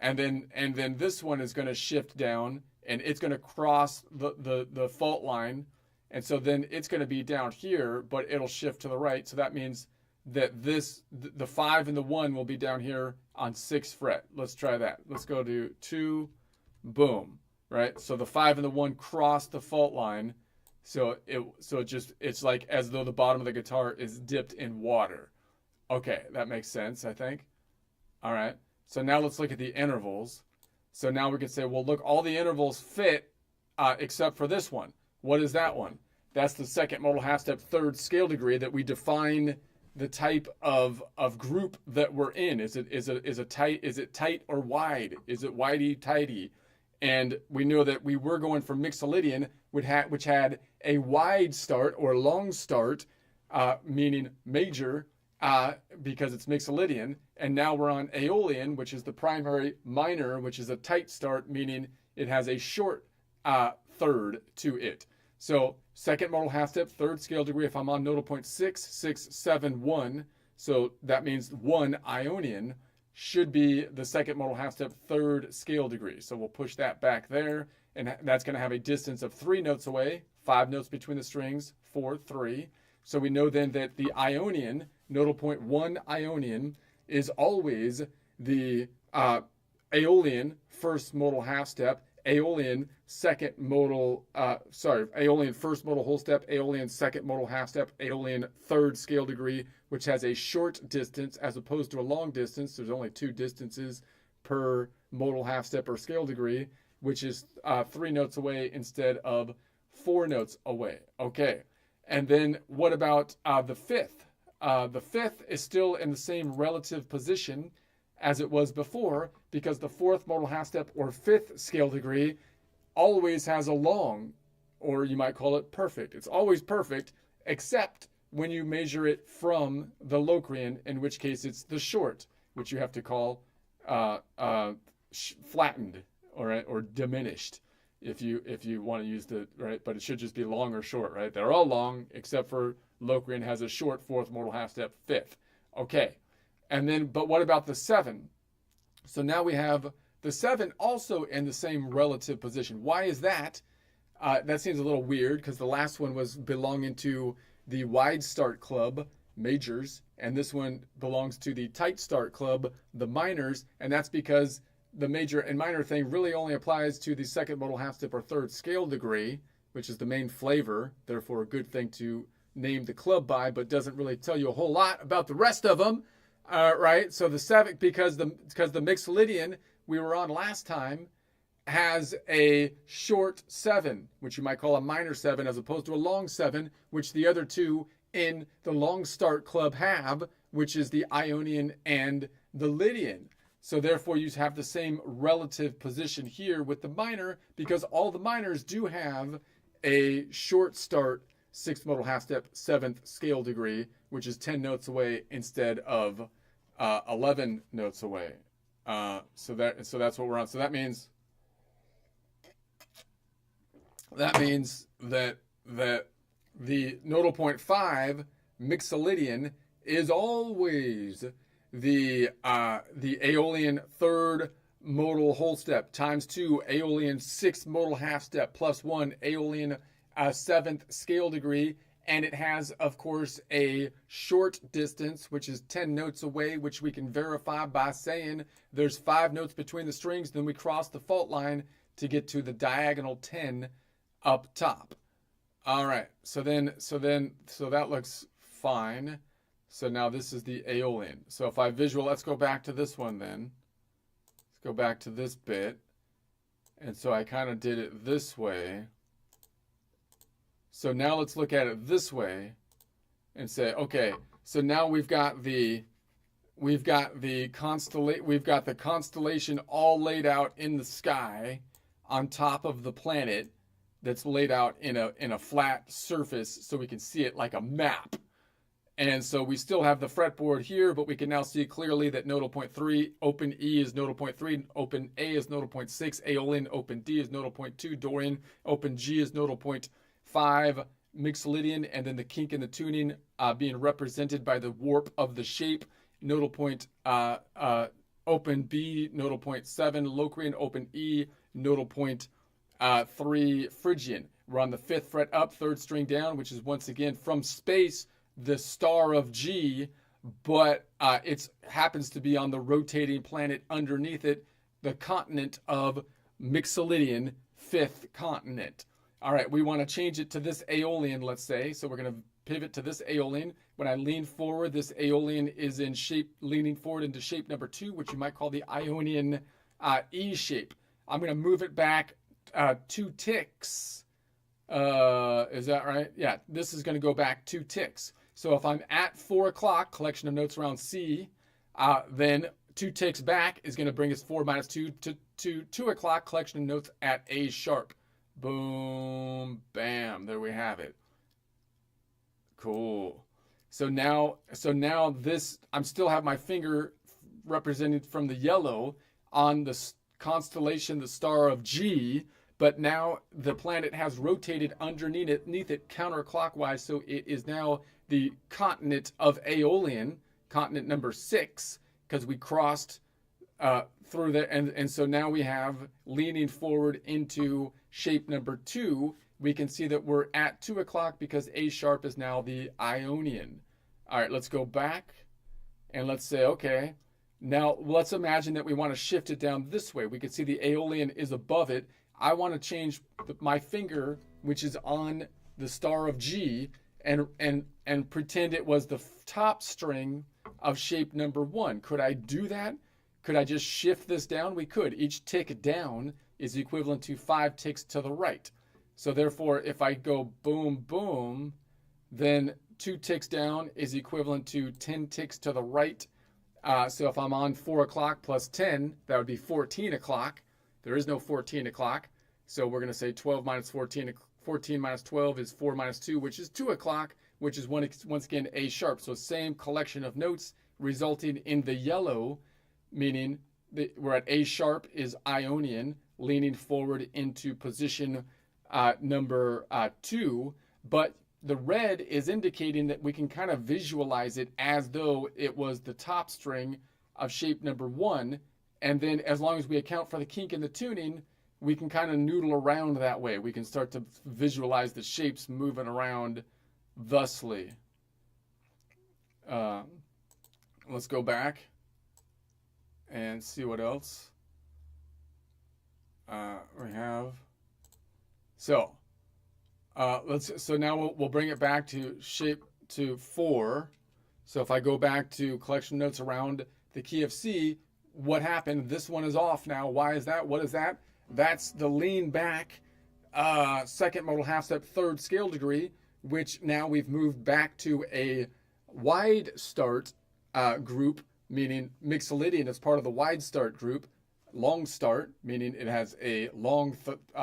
A: And then this one is going to shift down and it's going to cross the fault line. And so then it's going to be down here, but it'll shift to the right. So that means that the 5 and the 1 will be down here on 6th fret. Let's try that. Let's go to 2, boom, right? So the 5 and the 1 cross the fault line. So it's like as though the bottom of the guitar is dipped in water. Okay, that makes sense, I think. All right. So now let's look at the intervals. So now we can say, well, look, all the intervals fit except for this one. What is that one? That's the second modal half step 3rd scale degree that we define the type of group that we're in. Is it tight or wide? Is it widey tighty? And we know that we were going from Mixolydian, which had a wide start or long start, meaning major, because it's Mixolydian. And now we're on Aeolian, which is the primary minor, which is a tight start, meaning it has a short third to it. So second modal half step, 3rd scale degree, if I'm on nodal point 6, 6, 7, 1, so that means 1 Ionian should be the second modal half step 3rd scale degree. So we'll push that back there, and that's going to have a distance of 3 notes away, 5 notes between the strings, 4, 3. So we know then that the Ionian, nodal point 1 Ionian, is always the Aeolian 1st modal half step, Aeolian 2nd modal, Aeolian 1st modal whole step, Aeolian 2nd modal half step, Aeolian 3rd scale degree, which has a short distance as opposed to a long distance. There's only 2 distances per modal half step or scale degree, which is 3 notes away instead of 4 notes away. Okay, and then what about the 5th? The 5th is still in the same relative position as it was before, because the 4th modal half step or 5th scale degree always has a long, or you might call it perfect. It's always perfect, except when you measure it from the Locrian, in which case it's the short, which you have to call flattened or diminished if you want to use the right, but it should just be long or short, right? They're all long except for Locrian has a short fourth modal half step fifth. Okay, and then but what about the 7? So now we have the 7 also in the same relative position. Why is that? That seems a little weird because the last one was belonging to the wide start club, majors, and this one belongs to the tight start club, the minors, and that's because the major and minor thing really only applies to the second modal half step or third scale degree, which is the main flavor, therefore a good thing to name the club by, but doesn't really tell you a whole lot about the rest of them, right? So the 7, because the Mixolydian we were on last time has a short 7, which you might call a minor 7, as opposed to a long 7, which the other two in the long start club have, which is the Ionian and the Lydian. So therefore you have the same relative position here with the minor, because all the minors do have a short start 6th modal half step 7th scale degree, which is 10 notes away instead of 11 notes away. So that's what we're on. So that means that the nodal point 5 Mixolydian is always the Aeolian 3rd modal whole step times 2 Aeolian 6th modal half step plus 1 Aeolian 7th scale degree, and it has, of course, a short distance, which is 10 notes away, which we can verify by saying there's 5 notes between the strings, then we cross the fault line to get to the diagonal 10 up top. All right, so that looks fine. So now this is the Aeolian. So if I let's go back to this one then. Let's go back to this bit. And so I kind of did it this way. So now let's look at it this way and say, okay, so now we've got the constellation all laid out in the sky on top of the planet that's laid out in a flat surface so we can see it like a map. And so we still have the fretboard here, but we can now see clearly that nodal point 3, open E is nodal point 3, open A is nodal point 6, Aeolian, open D is nodal point 2, Dorian, open G is nodal point 5, Mixolydian, and then the kink in the tuning being represented by the warp of the shape, nodal point open B, nodal point 7, Locrian, open E, nodal point 3, Phrygian. We're on the 5th fret up, 3rd string down, which is once again from space, the star of G, but it happens to be on the rotating planet underneath it, the continent of Mixolydian, 5th continent. All right, we want to change it to this Aeolian, let's say. So we're going to pivot to this Aeolian. When I lean forward, this Aeolian is in shape, leaning forward into shape number 2, which you might call the Ionian E shape. I'm going to move it back 2 ticks. Is that right? Yeah, this is going to go back 2 ticks. So if I'm at 4 o'clock, collection of notes around C, then 2 ticks back is going to bring us 4 minus 2 to 2 o'clock, collection of notes at A sharp. Boom, bam, there we have it. Cool. So now this, I'm still have my finger represented from the yellow on the constellation, the star of G, but now the planet has rotated underneath it counterclockwise, so it is now the continent of Aeolian, continent number 6, because we crossed through there, and so now we have leaning forward into shape number 2. We can see that we're at 2 o'clock because A sharp is now the Ionian. All right, let's go back and let's say, okay, now let's imagine that we want to shift it down this way. We can see the Aeolian is above it. I want to change my finger, which is on the star of G, and pretend it was the top string of shape number 1. Could I do that? Could I just shift this down? We could. Each tick down is equivalent to 5 ticks to the right. So therefore, if I go boom, boom, then 2 ticks down is equivalent to 10 ticks to the right. So if I'm on 4 o'clock plus 10, that would be 14 o'clock. There is no 14 o'clock. So we're going to say 12 minus 14 14 minus 12 is 4 minus 2, which is 2 o'clock, which is once again A sharp. So same collection of notes resulting in the yellow, meaning we're at A sharp is Ionian, leaning forward into position number 2, but the red is indicating that we can kind of visualize it as though it was the top string of shape number 1, and then as long as we account for the kink in the tuning, we can kind of noodle around that way. We can start to visualize the shapes moving around thusly. Let's go back and see what else we have. So now we'll bring it back to shape to 4. So if I go back to collection notes around the key of C, what happened? This one is off now. Why is that? What is that? That's the lean back second modal half step third scale degree, which now we've moved back to a wide start group, meaning Mixolydian is part of the wide start group. Long start, meaning it has a long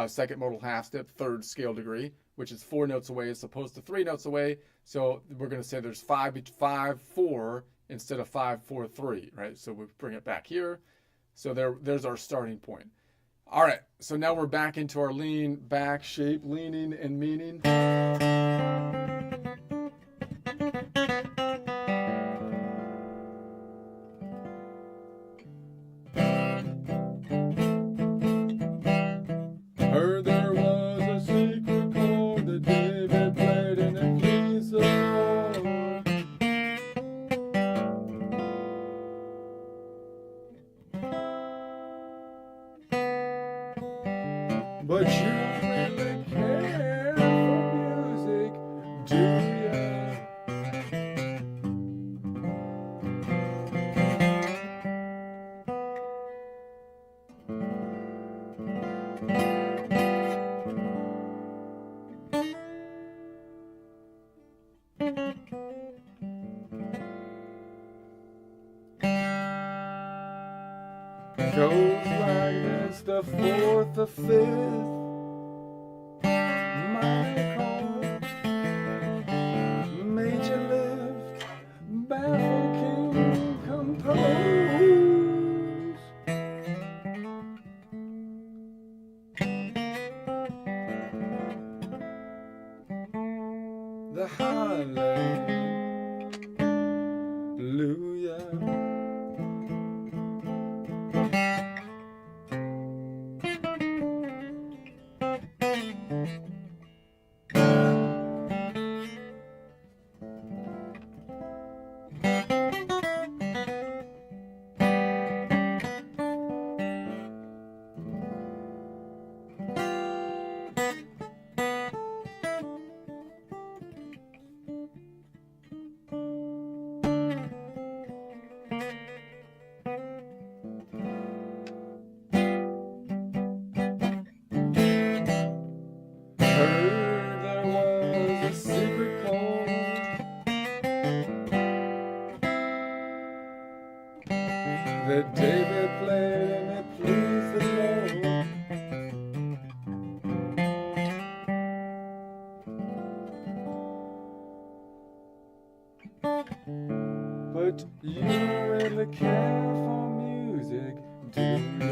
A: second modal half step third scale degree, which is 4 notes away as opposed to 3 notes away. So we're going to say there's 5, 5, 4 instead of 5, 4, 3, right? So we bring it back here. So there's our starting point. All right, so now we're back into our lean back shape, leaning and meaning. Heard there was a secret chord that David played and it pleased the Lord. But you really care for music, do ya? Goes like this, the 4th, the 5th minor chord, major lift, baffle king, compose. The hallelujah. That David played and it pleased the Lord. But you really care for music, do you?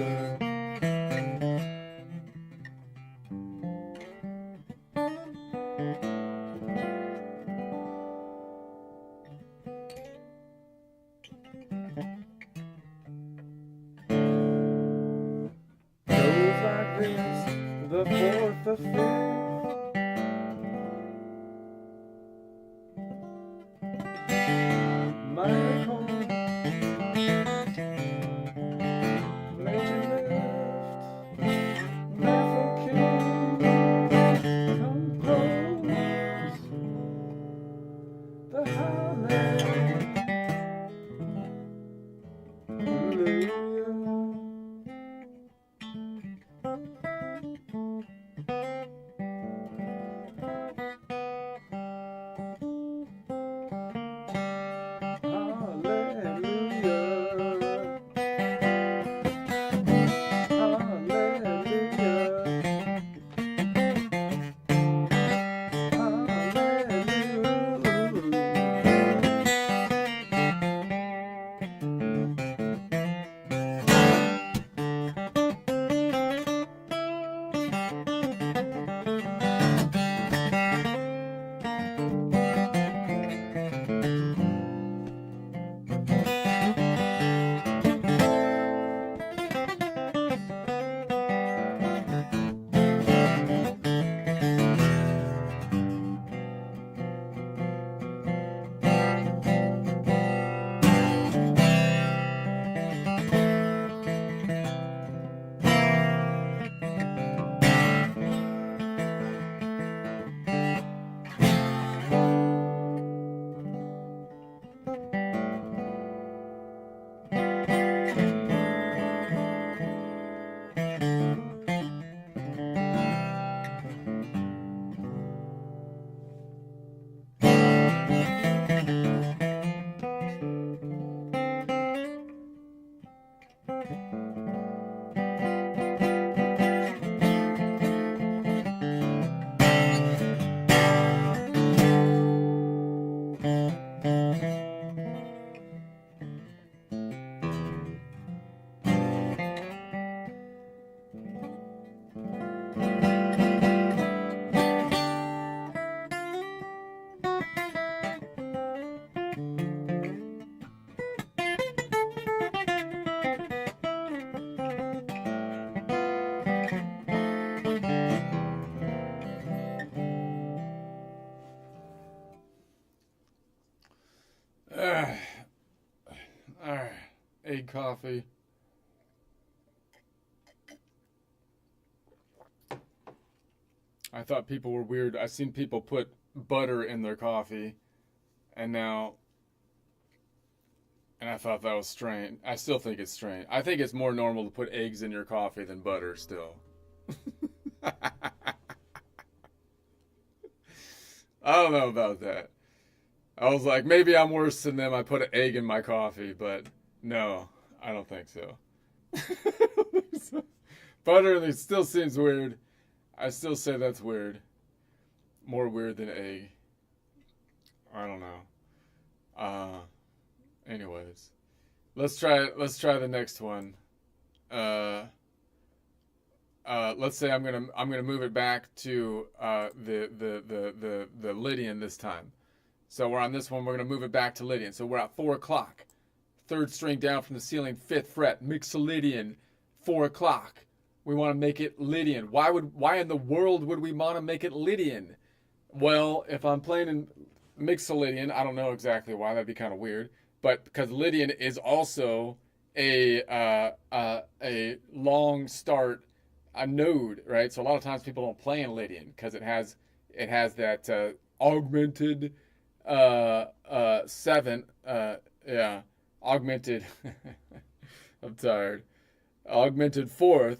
A: The 4th, the 5th, minor chord, major lift, baffle king, compose. egg coffee. I thought people were weird. I've seen people put butter in their coffee, and I thought that was strange. I still think it's strange. I think it's more normal to put eggs in your coffee than butter still. I don't know about that. I was like, maybe I'm worse than them. I put an egg in my coffee, but no, I don't think so. Butter, it still seems weird. I still say that's weird. More weird than egg. I don't know. Anyways, let's try the next one. Let's say I'm gonna move it back to the Lydian this time. So we're on this one. We're gonna move it back to Lydian. So we're at 4 o'clock. Third string down from the ceiling, 5th fret, Mixolydian, 4 o'clock. We want to make it Lydian. Why in the world would we want to make it Lydian? Well, if I'm playing in Mixolydian, I don't know exactly why. That'd be kind of weird. But because Lydian is also a long start, a node, right? So a lot of times people don't play in Lydian because it has that augmented 7, augmented. I'm tired. Augmented 4th.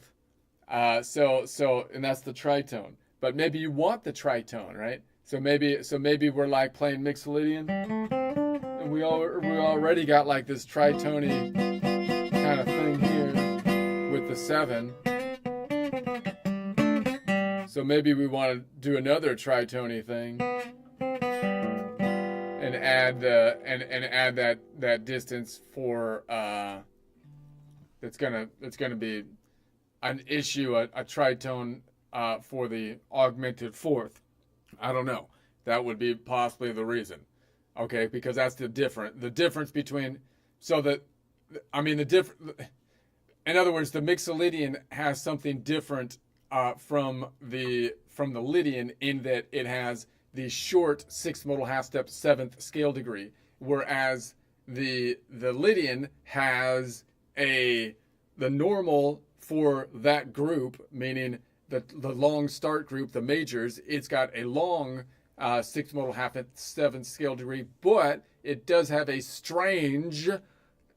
A: So and that's the tritone. But maybe you want the tritone, right? So maybe we're like playing Mixolydian, and we already got like this tritony kind of thing here with the 7. So maybe we want to do another tritony thing and add that distance for that's gonna be an issue, a tritone for the augmented 4th. I don't know. That would be possibly the reason. Okay, because that's the difference between, in other words, the Mixolydian has something different from the Lydian in that it has the short 6th modal half step 7th scale degree, whereas the Lydian has the normal for that group, meaning the long start group, the majors. It's got a long 6th modal half 7th scale degree, but it does have a strange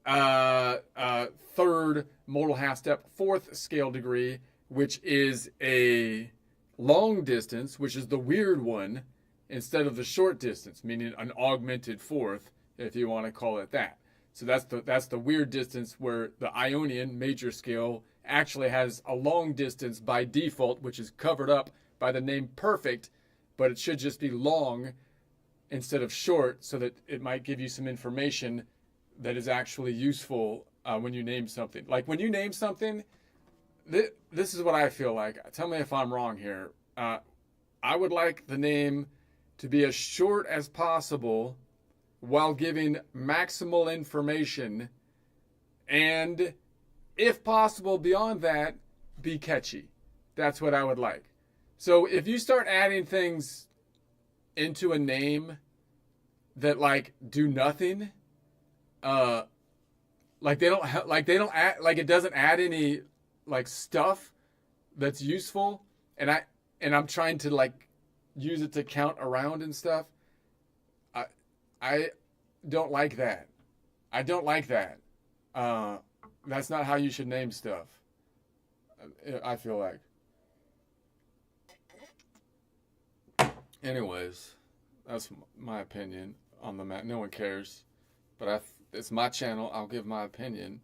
A: 3rd modal half step 4th scale degree, which is a long distance, which is the weird one, instead of the short distance, meaning an augmented 4th, if you want to call it that. So that's the weird distance where the Ionian major scale actually has a long distance by default, which is covered up by the name perfect, but it should just be long instead of short, so that it might give you some information that is actually useful when you name something. Like when you name something, this is what I feel like. Tell me if I'm wrong here. I would like the name to be as short as possible while giving maximal information, and if possible beyond that, be catchy. That's what I would like. So if you start adding things into a name that like do nothing, like it doesn't add any like stuff that's useful, and I'm trying to like use it to count around and stuff, I don't like that. I don't like that. That's not how you should name stuff, I feel like. Anyways, that's my opinion on the matter. No one cares, but it's my channel. I'll give my opinion.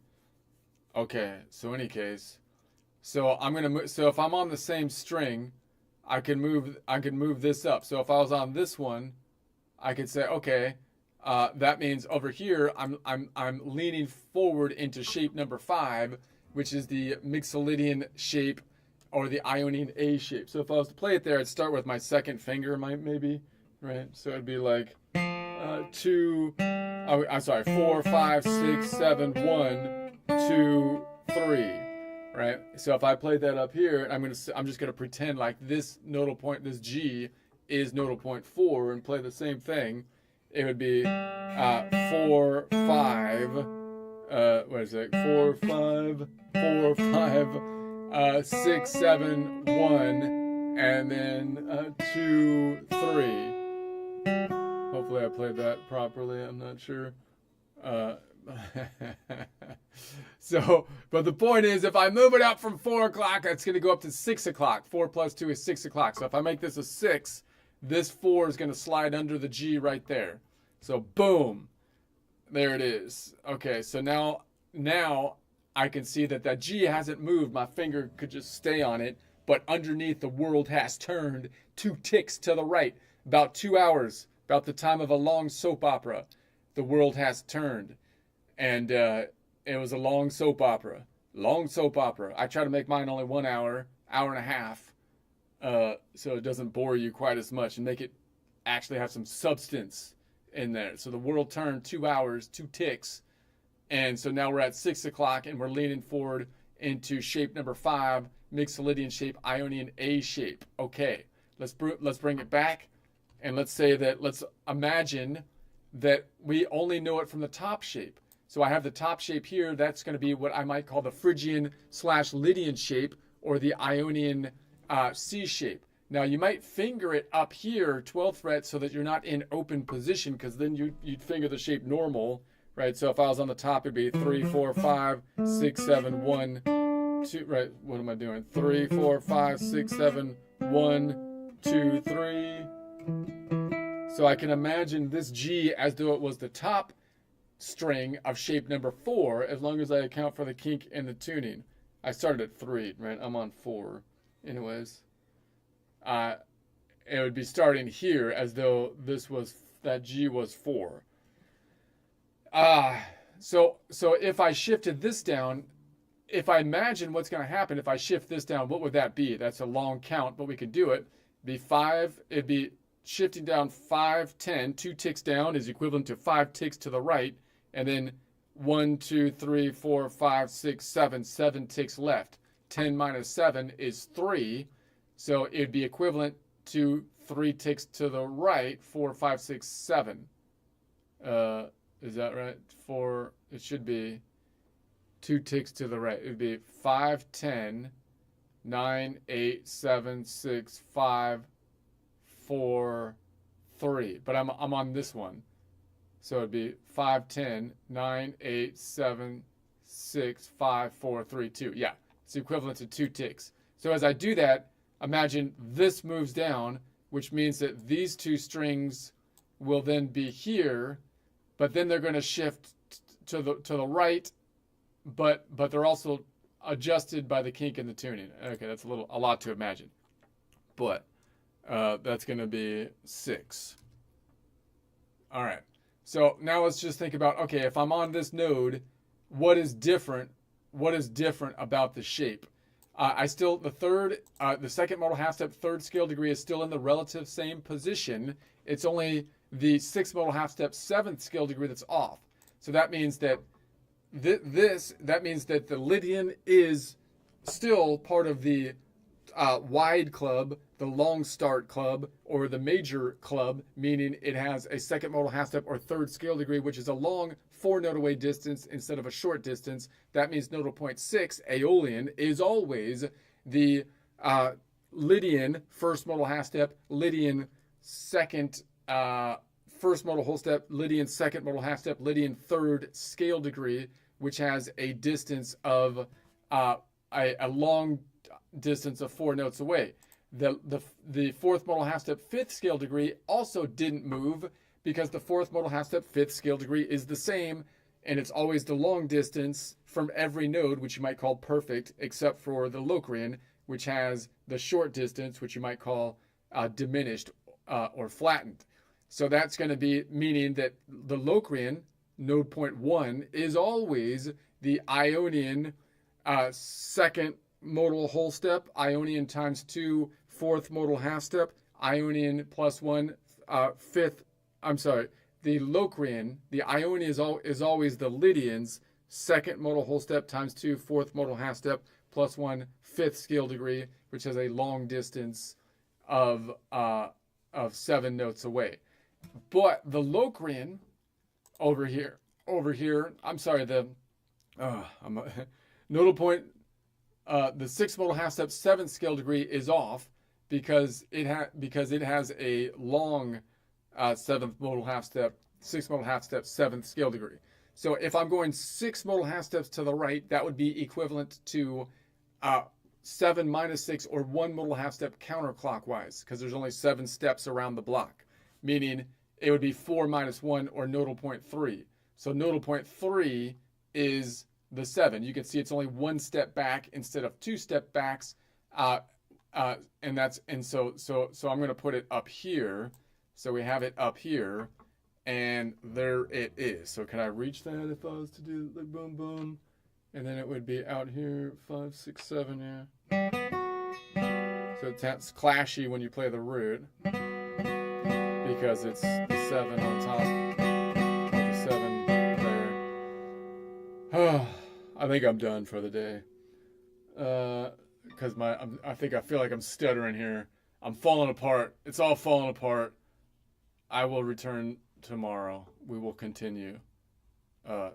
A: Okay, so any case, so I'm gonna move. So if I'm on the same string, I can move this up. So if I was on this one, I could say, okay, that means over here I'm leaning forward into shape number 5, which is the Mixolydian shape, or the Ionian A shape. So if I was to play it there, I'd start with my second finger, maybe, right? So it'd be like 4, 5, 6, 7, 1, 2, 3, right? So if I played that up here, I'm just gonna pretend like this nodal point, this G, is nodal point 4, and play the same thing. It would be 4, 5, what is it? 4, 5, 4, 5, 6, 7, 1, and then 2, 3. Hopefully I played that properly. I'm not sure. So, but the point is, if I move it up from 4 o'clock, it's going to go up to 6 o'clock. 4 plus 2 is 6 o'clock. So if I make this a 6, this 4 is going to slide under the G right there. So boom, there it is. Okay, so now I can see that G hasn't moved. My finger could just stay on it, but underneath the world has turned 2 ticks to the right. About 2 hours, about the time of a long soap opera, the world has turned. And it was a long soap opera. Long soap opera. I try to make mine only 1 hour, hour and a half, so it doesn't bore you quite as much and make it actually have some substance in there. So the world turned 2 hours, 2 ticks. And so now we're at 6 o'clock and we're leaning forward into shape number 5, Mixolydian shape, Ionian A shape. Okay, let's bring it back. And let's imagine that we only know it from the top shape. So I have the top shape here. That's going to be what I might call the Phrygian/Lydian shape, or the Ionian C shape. Now you might finger it up here, 12th fret, so that you're not in open position, because then you'd finger the shape normal, right? So if I was on the top, it'd be 3, 4, 5, 6, 7, 1, 2, right? What am I doing? 3, 4, 5, 6, 7, 1, 2, 3. So I can imagine this G as though it was the top string of shape number 4, as long as I account for the kink in the tuning. I started at 3, right? I'm on 4. Anyways, it would be starting here as though that G was 4. So if I shifted this down, if I imagine what's going to happen if I shift this down, what would that be? That's a long count, but we could do it. It'd be shifting down 5, 10, 2 ticks down is equivalent to 5 ticks to the right, and then 1, 2, 3, 4, 5, 6, 7 ticks left. 10 minus 7 is 3, so it'd be equivalent to 3 ticks to the right, 4, 5, 6, 7. Is that right? It should be 2 ticks to the right. It would be 5, 10, 9, 8, 7, 6, 5, 4, 3. But I'm on this one. So it'd be 5, 10, 9, 8, 7, 6, 5, 4, 3, 2. Yeah, it's equivalent to 2 ticks. So as I do that, imagine this moves down, which means that these 2 strings will then be here, but then they're going to shift to the right, but they're also adjusted by the kink in the tuning. Okay, that's a lot to imagine. But that's going to be 6. All right. So now let's just think about, okay, if I'm on this node, what is different about the shape? The second modal half step, 3rd scale degree is still in the relative same position. It's only the 6th modal half step, 7th scale degree that's off. So that means that the Lydian is still part of the wide club, the long start club, or the major club, meaning it has a 2nd modal half step or 3rd scale degree, which is a long 4 note away distance instead of a short distance. That means nodal point 6, Aeolian, is always the Lydian 1st modal half step, Lydian 2nd 1st modal whole step, Lydian 2nd modal half step, Lydian 3rd scale degree, which has a distance of a long distance of 4 notes away. The 4th modal half step 5th scale degree also didn't move, because the 4th modal half step 5th scale degree is the same, and it's always the long distance from every node, which you might call perfect, except for the Locrian, which has the short distance, which you might call diminished or flattened. So that's going to be meaning that the Locrian, node point 1, is always the Ionian 2nd modal whole step, Ionian times 2 4th modal half step, Ionian plus 1 the Locrian, the Ionian is always the Lydian's 2nd modal whole step times 2 4th modal half step plus 1 5th scale degree, which has a long distance of 7 notes away. But the Locrian over here, the Nodal point. The sixth modal half step seventh scale degree is off because it has a long seventh modal half step, sixth modal half step, seventh scale degree. So if I'm going 6 modal half steps to the right, that would be equivalent to 7 minus 6 or 1 modal half step counterclockwise because there's only 7 steps around the block, meaning it would be 4 minus 1 or nodal point 3. So nodal point 3 is the 7. You can see it's only 1 step back instead of 2 step backs. So I'm going to put it up here. So we have it up here. And there it is. So can I reach that if I was to do like boom, boom? And then it would be out here, 5, 6, 7, yeah. So that's clashy when you play the root because it's the 7 on top of the 7 there. I think I'm done for the day. Because I feel like I'm stuttering here. I'm falling apart. It's all falling apart. I will return tomorrow. We will continue tomorrow.